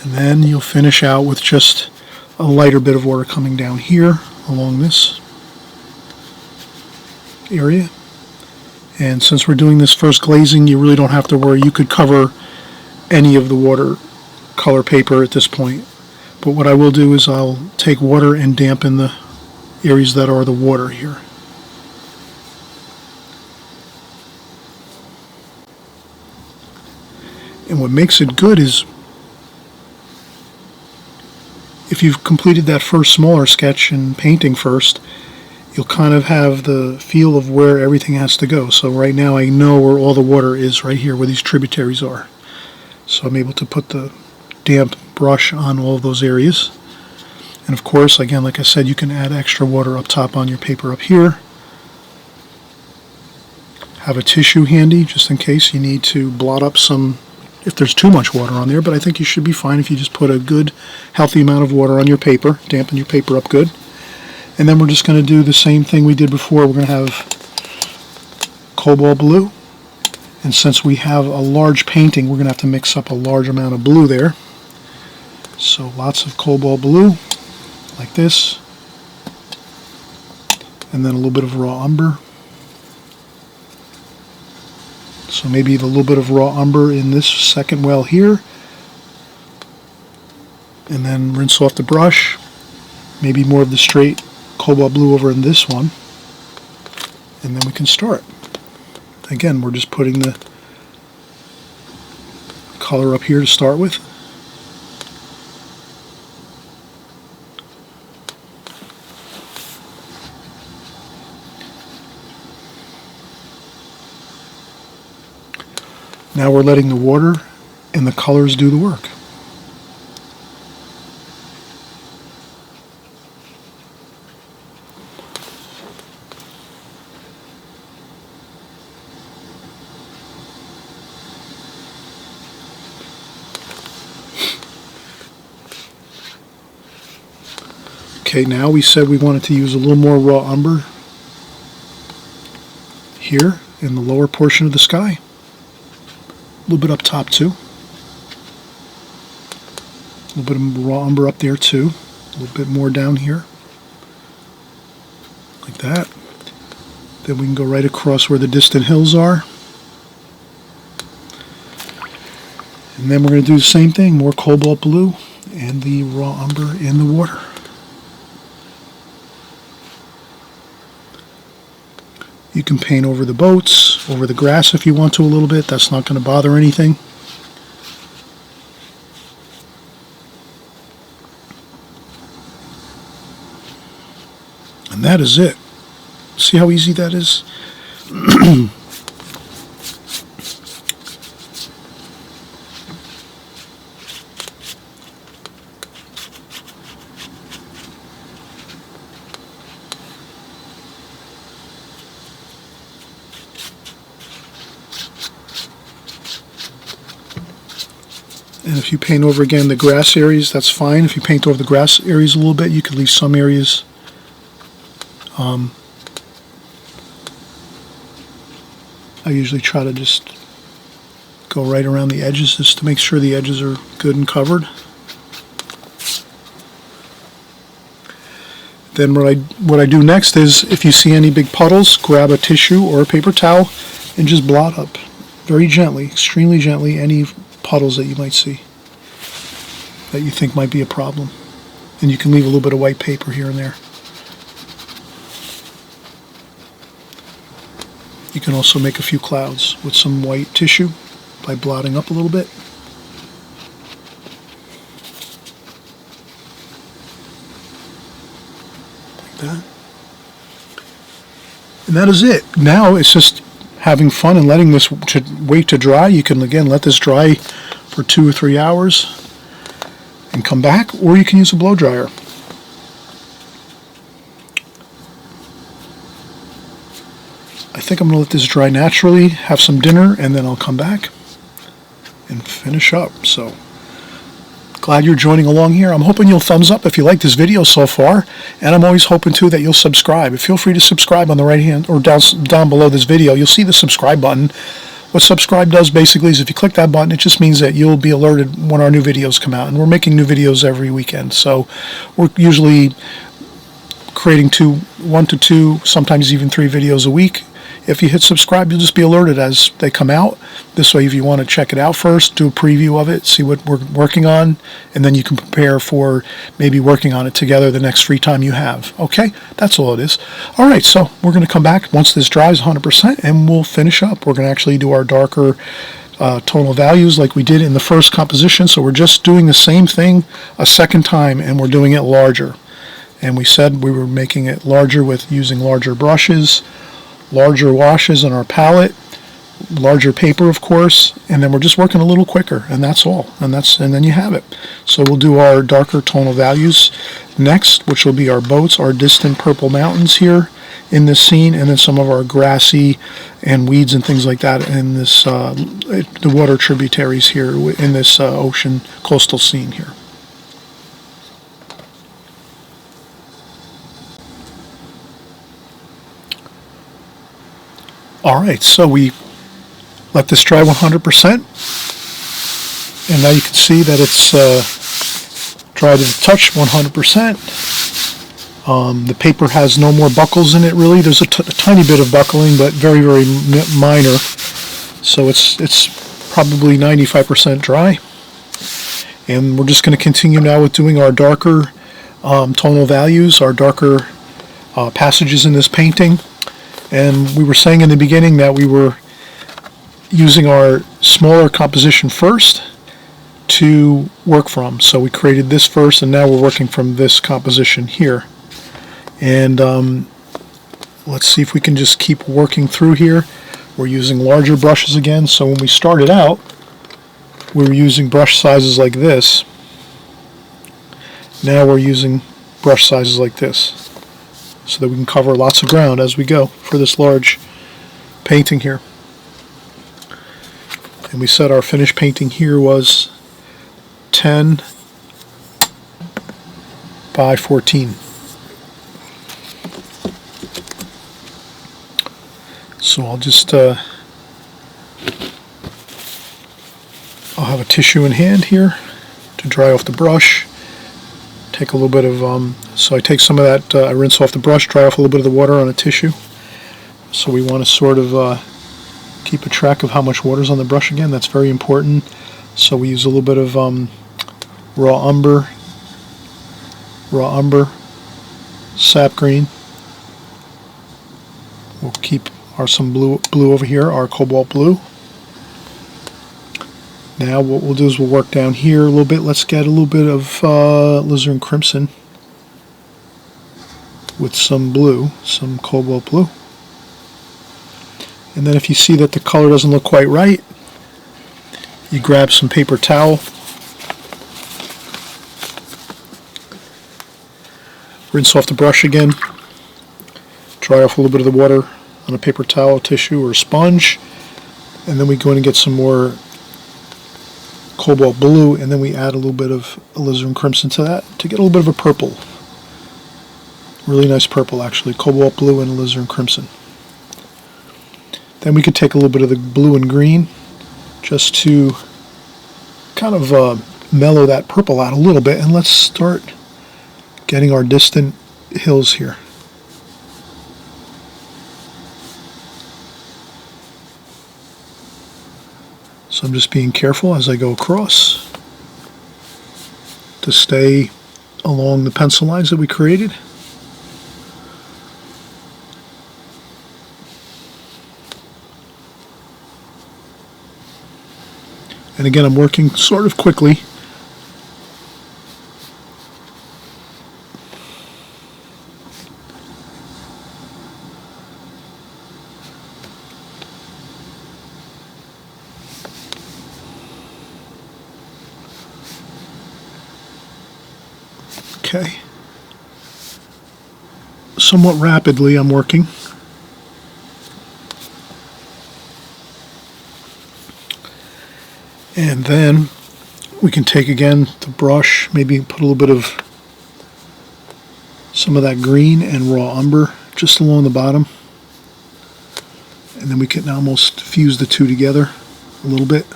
And then you'll finish out with just a lighter bit of water coming down here along this area. And since we're doing this first glazing, you really don't have to worry. You could cover any of the watercolor paper at this point. But what I will do is I'll take water and dampen the areas that are the water here. And what makes it good is if you've completed that first smaller sketch and painting first, you'll kind of have the feel of where everything has to go. So right now I know where all the water is, right here where these tributaries are. So I'm able to put the damp brush on all of those areas. And of course, again, like I said, you can add extra water up top on your paper up here. Have a tissue handy just in case you need to blot up some, if there's too much water on there, but I think you should be fine if you just put a good healthy amount of water on your paper, dampen your paper up good. And then we're just going to do the same thing we did before. We're going to have cobalt blue, and since we have a large painting, we're going to have to mix up a large amount of blue there. So lots of cobalt blue like this, and then a little bit of raw umber. So maybe a little bit of raw umber in this second well here, and then rinse off the brush. Maybe more of the straight cobalt blue over in this one, and then we can start. Again, we're just putting the color up here to start with. Now we're letting the water and the colors do the work. Okay, now we said we wanted to use a little more raw umber here in the lower portion of the sky. A little bit up top too. A little bit of raw umber up there too. A little bit more down here. Like that. Then we can go right across where the distant hills are. And then we're going to do the same thing, more cobalt blue and the raw umber in the water. You can paint over the boats, over the grass if you want to a little bit. That's not going to bother anything. And that is it. See how easy that is? And if you paint over again the grass areas, that's fine. If you paint over the grass areas a little bit, you could leave some areas I usually try to just go right around the edges just to make sure the edges are good and covered. Then what I do next is, if you see any big puddles, grab a tissue or a paper towel and just blot up very gently, extremely gently, any puddles that you might see that you think might be a problem. And you can leave a little bit of white paper here and there. You can also make a few clouds with some white tissue by blotting up a little bit. Like that. And that is it. Now it's just having fun and letting this wait to dry. You can again let this dry for 2 or 3 hours and come back, or you can use a blow dryer. I think I'm going to let this dry naturally, have some dinner, and then I'll come back and finish up. So glad you're joining along here. I'm hoping you'll thumbs up if you like this video so far, and I'm always hoping too that you'll subscribe. Feel free to subscribe on the right hand or down below this video. You'll see the subscribe button. What subscribe does basically is if you click that button, it just means that you'll be alerted when our new videos come out. And we're making new videos every weekend, so we're usually creating 1 to 2, sometimes even 3 videos a week. If you hit subscribe, you'll just be alerted as they come out. This way, if you want to check it out first, do a preview of it, see what we're working on, and then you can prepare for maybe working on it together the next free time you have. Okay? That's all it is. All right, so we're going to come back once this dries 100%, and we'll finish up. We're going to actually do our darker tonal values like we did in the first composition. So we're just doing the same thing a second time, and we're doing it larger. And we said we were making it larger with using larger brushes, larger washes on our palette, larger paper of course, and then we're just working a little quicker, and that's all, and then you have it. So we'll do our darker tonal values next, which will be our boats, our distant purple mountains here in this scene, and then some of our grassy and weeds and things like that in this the water tributaries here in this ocean coastal scene here. Alright, so we let this dry 100%, and now you can see that it's dried to the touch 100%. The paper has no more buckles in it really. There's a tiny bit of buckling, but very, very minor. So it's probably 95% dry. And we're just going to continue now with doing our darker tonal values, our darker passages in this painting. And we were saying in the beginning that we were using our smaller composition first, to work from. So we created this first, and now we're working from this composition here. And let's see if we can just keep working through here. We're using larger brushes again. So when we started out, we were using brush sizes like this. Now we're using brush sizes like this, so that we can cover lots of ground as we go for this large painting here. And we said our finished painting here was 10 by 14. So I'll just I'll have a tissue in hand here to dry off the brush. Take a little bit of so I take some of that, I rinse off the brush, dry off a little bit of the water on a tissue. So we want to sort of keep a track of how much water's on the brush again. That's very important. So we use a little bit of raw umber, sap green. We'll keep some blue over here, our cobalt blue. Now what we'll do is we'll work down here a little bit. Let's get a little bit of alizarin crimson with some blue, some cobalt blue. And then if you see that the color doesn't look quite right, you grab some paper towel, rinse off the brush again, dry off a little bit of the water on a paper towel, tissue, or a sponge, and then we go in and get some more cobalt blue, and then we add a little bit of alizarin crimson to that to get a little bit of a purple. Really nice purple, actually. Cobalt blue and alizarin crimson. Then we could take a little bit of the blue and green just to kind of mellow that purple out a little bit, and let's start getting our distant hills here. So I'm just being careful as I go across to stay along the pencil lines that we created. And again, I'm working sort of quickly. Okay. Somewhat rapidly I'm working. And then we can take again the brush, maybe put a little bit of some of that green and raw umber just along the bottom. And then we can almost fuse the two together a little bit.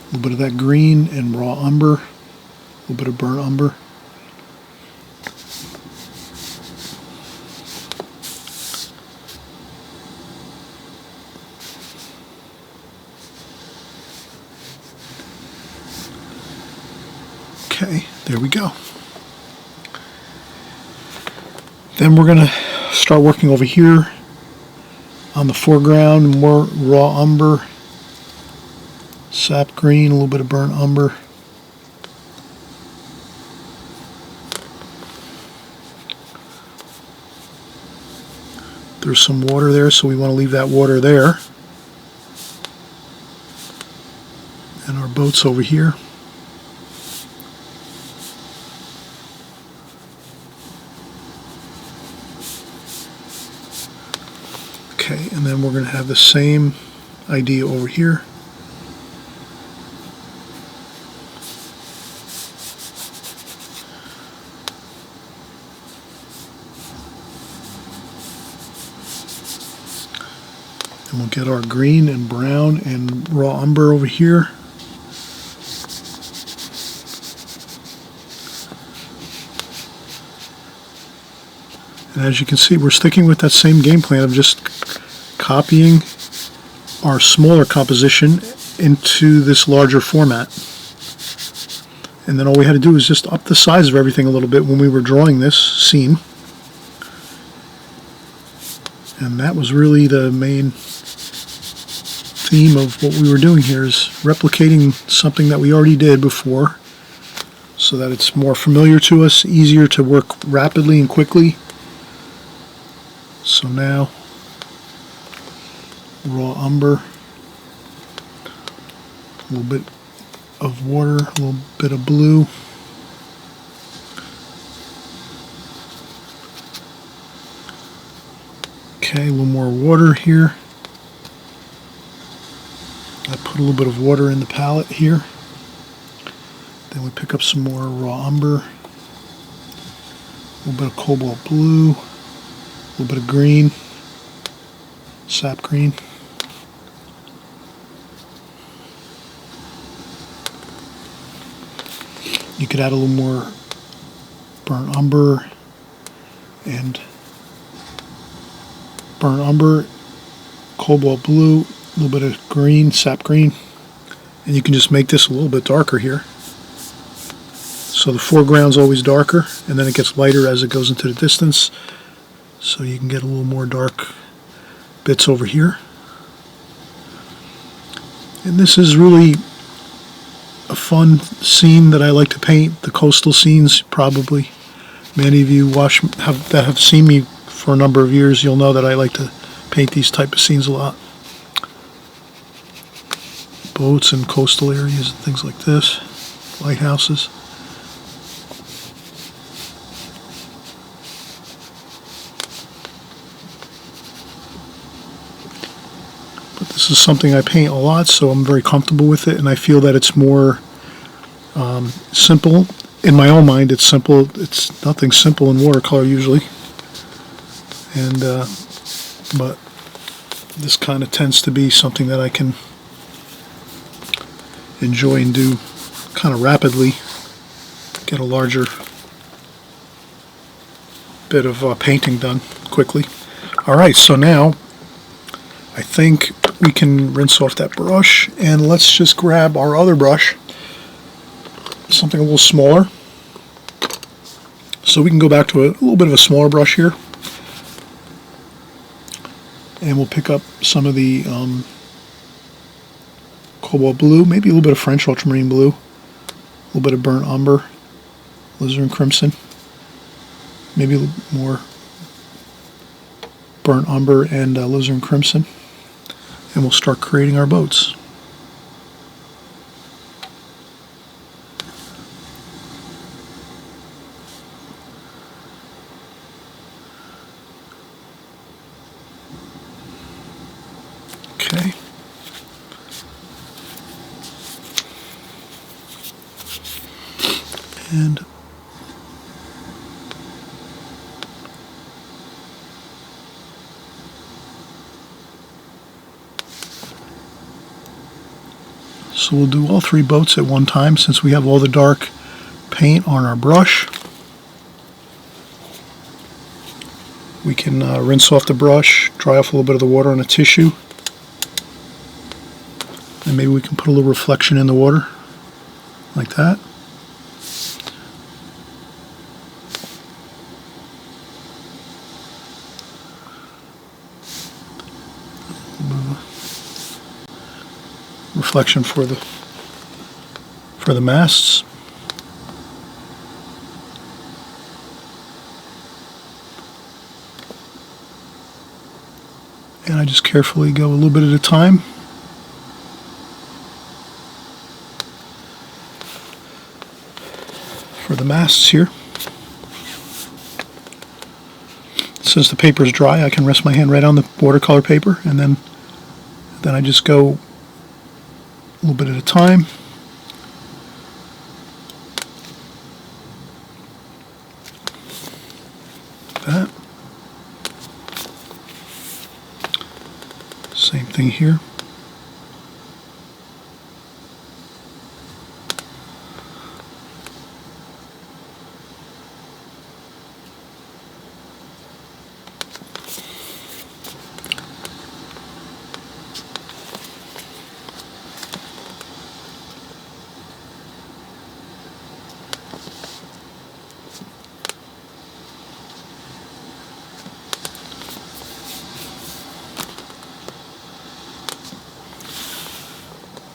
A little bit of that green and raw umber, a little bit of burnt umber. Okay, there we go. Then we're going to start working over here on the foreground, more raw umber, sap green, a little bit of burnt umber. There's some water there, so we want to leave that water there. And our boat's over here. Okay, and then we're going to have the same idea over here. And we'll get our green and brown and raw umber over here. And as you can see, we're sticking with that same game plan of just copying our smaller composition into this larger format. And then all we had to do was just up the size of everything a little bit when we were drawing this scene. And that was really the main theme of what we were doing here is replicating something that we already did before so that it's more familiar to us, easier to work rapidly and quickly. So now, raw umber, a little bit of water, a little bit of blue. Okay, a little more water here. I put a little bit of water in the palette here. Then we pick up some more raw umber, a little bit of cobalt blue, a little bit of green, sap green. You could add a little more burnt umber and cobalt blue, a little bit of green, sap green, and you can just make this a little bit darker here. So the foreground's always darker, and then it gets lighter as it goes into the distance, so you can get a little more dark bits over here. And this is really a fun scene that I like to paint, the coastal scenes. Probably many of you that have seen me for a number of years, you'll know that I like to paint these type of scenes a lot. Boats and coastal areas and things like this, lighthouses. But this is something I paint a lot, so I'm very comfortable with it, and I feel that it's more simple. In my own mind, it's simple. It's nothing simple in watercolor usually. And but this kind of tends to be something that I can enjoy and do kind of rapidly, get a larger bit of painting done quickly. Alright, so now I think we can rinse off that brush, and let's just grab our other brush, something a little smaller. So we can go back to a little bit of a smaller brush here. And we'll pick up some of the cobalt blue, maybe a little bit of French ultramarine blue, a little bit of burnt umber, alizarin crimson, maybe a little more burnt umber and alizarin crimson, and we'll start creating our boats. Okay. And so we'll do all three boats at one time since we have all the dark paint on our brush. We can rinse off the brush, dry off a little bit of the water on a tissue, and maybe we can put a little reflection in the water like that. Reflection for the masts. And I just carefully go a little bit at a time. For the masts here. Since the paper is dry, I can rest my hand right on the watercolor paper, and then I just go a little bit at a time. That. Same thing here.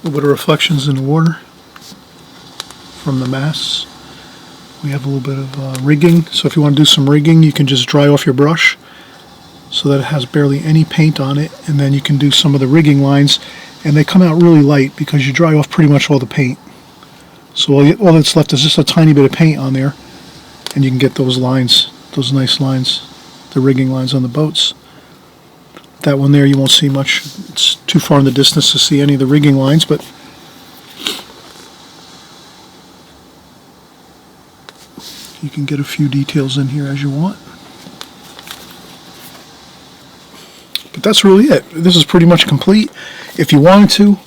little bit of reflections in the water from the masts. We have a little bit of rigging, so if you want to do some rigging, you can just dry off your brush so that it has barely any paint on it, and then you can do some of the rigging lines, and they come out really light because you dry off pretty much all the paint. So all that's left is just a tiny bit of paint on there, and you can get those lines, those nice lines, the rigging lines on the boats. That one there you won't see much. It's too far in the distance to see any of the rigging lines, but you can get a few details in here as you want. But that's really it. This is pretty much complete. If you wanted to,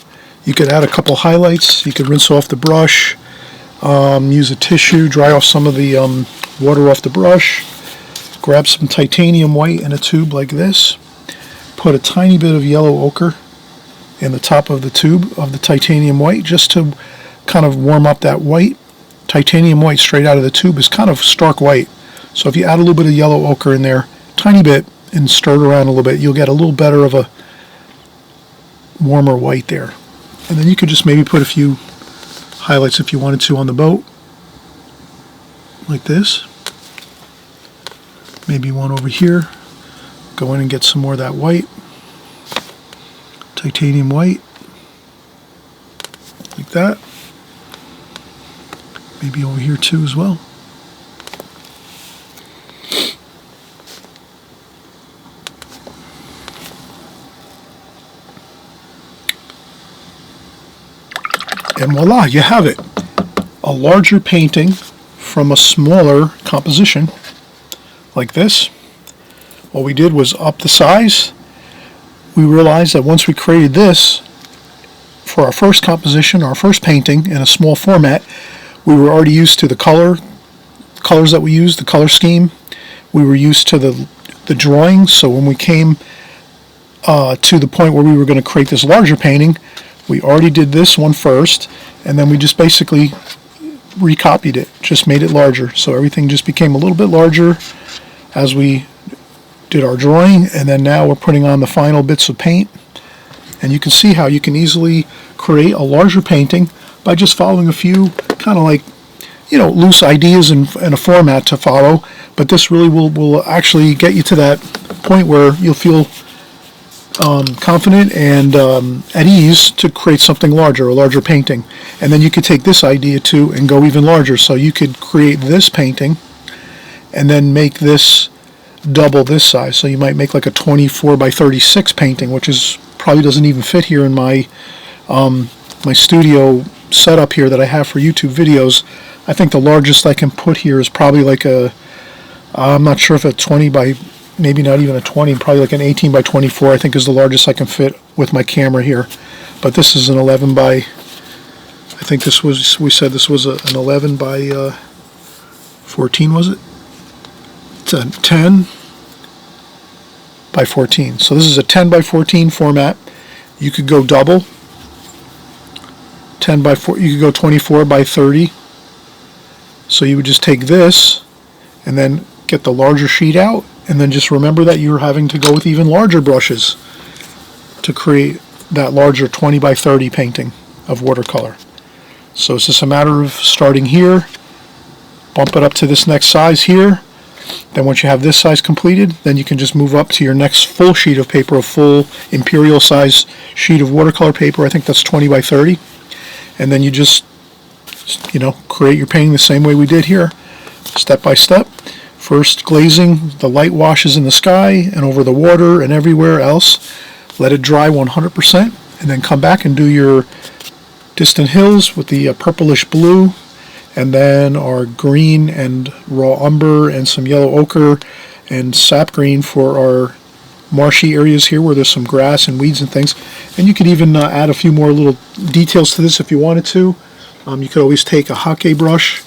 you could add a couple highlights. You could rinse off the brush, use a tissue, dry off some of the water off the brush, grab some titanium white in a tube like this, put a tiny bit of yellow ochre in the top of the tube of the titanium white just to kind of warm up that white. Titanium white straight out of the tube is kind of stark white. So if you add a little bit of yellow ochre in there, tiny bit, and stir it around a little bit, you'll get a little better of a warmer white there. And then you could just maybe put a few highlights if you wanted to on the boat, like this. Maybe one over here. Go in and get some more of that white, titanium white, like that. Maybe over here too as well. And voila, you have it. A larger painting from a smaller composition, like this. What we did was up the size. We realized that once we created this for our first composition, our first painting in a small format, we were already used to the colors that we used, the color scheme. We were used to the drawing, so when we came to the point where we were going to create this larger painting, we already did this one first, and then we just basically recopied it, just made it larger. So everything just became a little bit larger as we did our drawing, and then now we're putting on the final bits of paint. And you can see how you can easily create a larger painting by just following a few kind of like, loose ideas and a format to follow. But this really will actually get you to that point where you'll feel confident and at ease to create something larger, a larger painting. And then you could take this idea too and go even larger. So you could create this painting and then make this double this size. So you might make like a 24 by 36 painting, which is probably doesn't even fit here in my my studio setup here that I have for YouTube videos. I think the largest I can put here is probably like I'm not sure if a 20 by, maybe not even a 20, probably like an 18 by 24 I think is the largest I can fit with my camera here. But this is an 11 by, I think this was, we said this was an 11 by 14, was it? It's a 10 by 14. So this is a 10 by 14 format. You could go double, 10 by 4, you could go 24 by 30. So you would just take this and then get the larger sheet out, and then just remember that you're having to go with even larger brushes to create that larger 20 by 30 painting of watercolor. So it's just a matter of starting here, bump it up to this next size here. Then once you have this size completed, then you can just move up to your next full sheet of paper, a full imperial size sheet of watercolor paper. I think that's 20 by 30. And then you just, create your painting the same way we did here, step by step. First glazing the light washes in the sky and over the water and everywhere else. Let it dry 100%, and then come back and do your distant hills with the purplish blue, and then our green and raw umber and some yellow ochre and sap green for our marshy areas here where there's some grass and weeds and things. And you could even add a few more little details to this if you wanted to. You could always take a hake brush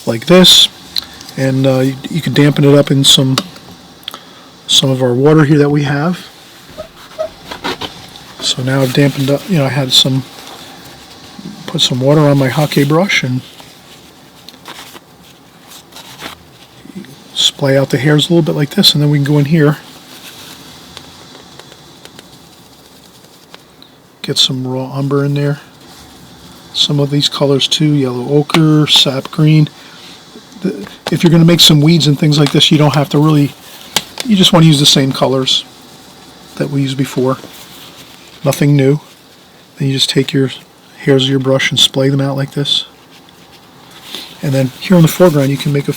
like this, and you can dampen it up in some of our water here that we have. So now I've dampened up, I had put some water on my hake brush and splay out the hairs a little bit like this, and then we can go in here, get some raw umber in there, some of these colors too, yellow ochre, sap green. If you're going to make some weeds and things like this, you don't have to really, you just want to use the same colors that we used before. Nothing new. Then you just take your hairs of your brush and splay them out like this. And then here in the foreground you can make a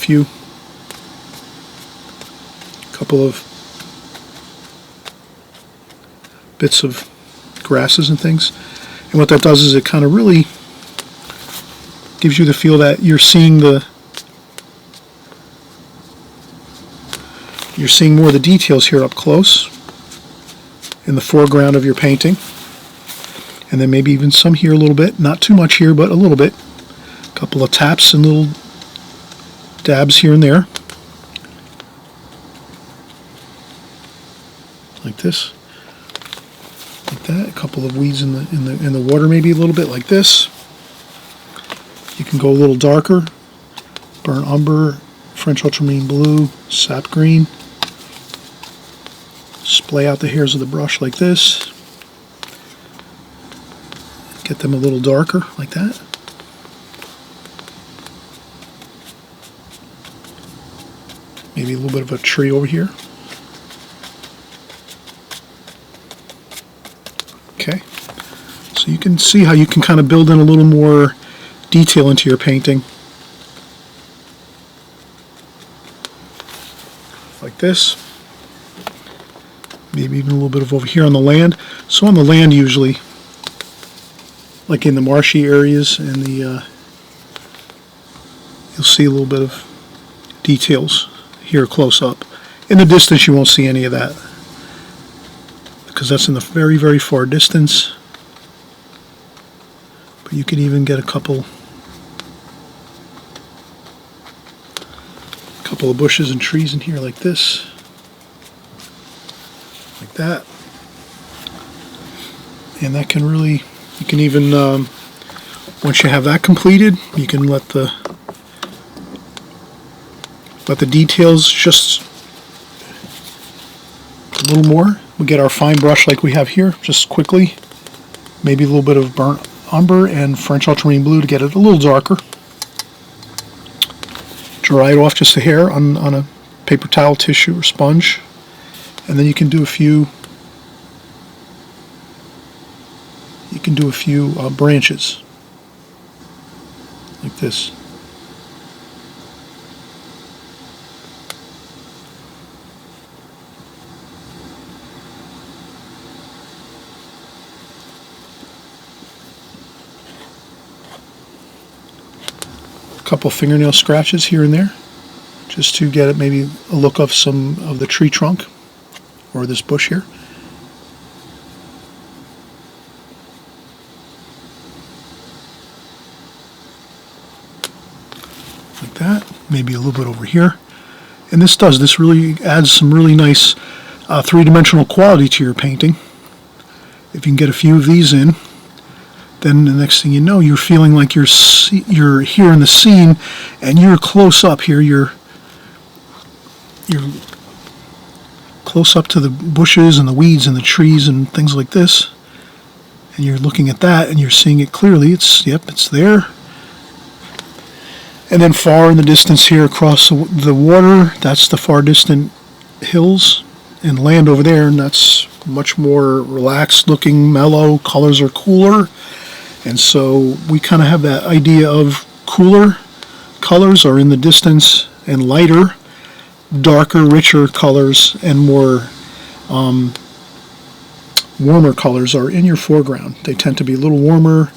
couple of bits of grasses and things. And what that does is it kind of really gives you the feel that you're seeing more of the details here up close in the foreground of your painting. And then maybe even some here a little bit, not too much here, but a little bit. A couple of taps and little dabs here and there, like this, like that. A couple of weeds in the water, maybe a little bit like this. You can go a little darker, burnt umber, French ultramarine blue, sap green. Splay out the hairs of the brush like this. Get them a little darker, like that. Maybe a little bit of a tree over here. Okay. So you can see how you can kind of build in a little more detail into your painting. Like this. Maybe even a little bit of over here on the land. So on the land usually, like in the marshy areas and you'll see a little bit of details here close up. In the distance you won't see any of that because that's in the very, very far distance. But you can even get a couple of bushes and trees in here like this, like that. And that can really, you can even, once you have that completed, you can let the details just a little more. We get our fine brush like we have here, just quickly. Maybe a little bit of burnt umber and French ultramarine blue to get it a little darker. Dry it off just a hair on a paper towel, tissue, or sponge. And then you can do a few branches like this. A couple fingernail scratches here and there just to get it maybe a look of some of the tree trunk or this bush here. Like that, maybe a little bit over here. And this really adds some really nice three-dimensional quality to your painting. If you can get a few of these in, then the next thing you know, you're feeling like you're here in the scene and you're close up here. You're close up to the bushes and the weeds and the trees and things like this. And you're looking at that and you're seeing it clearly. It's there. And then far in the distance here across the water, that's the far distant hills and land over there, and that's much more relaxed looking, mellow. Colors are cooler, and so we kind of have that idea of cooler colors are in the distance and lighter, darker, richer colors and more warmer colors are in your foreground. They tend to be a little warmer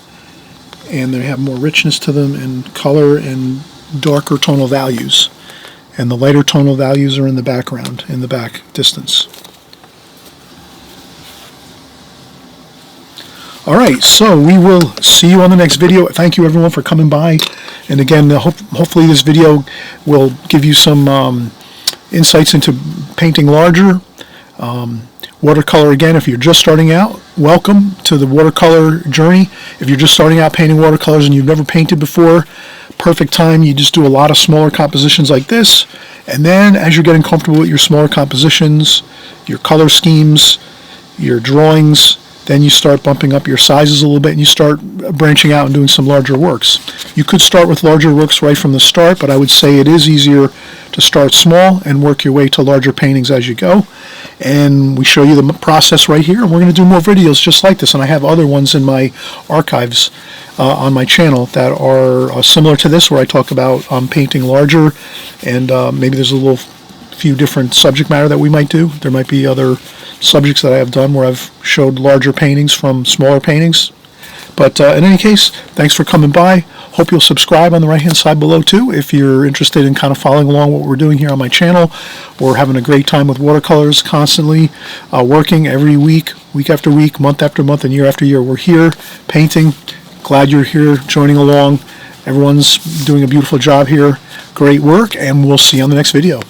and they have more richness to them and color and darker tonal values. And the lighter tonal values are in the background, in the back distance. Alright, so we will see you on the next video. Thank you everyone for coming by. And again, hopefully this video will give you some insights into painting larger. Watercolor, again, if you're just starting out, welcome to the watercolor journey. If you're just starting out painting watercolors and you've never painted before, perfect time. You just do a lot of smaller compositions like this, and then as you're getting comfortable with your smaller compositions, your color schemes, your drawings, then you start bumping up your sizes a little bit and you start branching out and doing some larger works. You could start with larger works right from the start, but I would say it is easier to start small and work your way to larger paintings as you go. And we show you the process right here, and we're going to do more videos just like this, and I have other ones in my archives on my channel that are similar to this, where I talk about painting larger, and maybe there's a few different subject matter that we might do. There might be other subjects that I have done where I've showed larger paintings from smaller paintings. But in any case, thanks for coming by. Hope you'll subscribe on the right hand side below too if you're interested in kind of following along what we're doing here on my channel. We're having a great time with watercolors, constantly working every week, week after week, month after month, and year after year. We're here painting. Glad you're here joining along. Everyone's doing a beautiful job here. Great work, and we'll see you on the next video.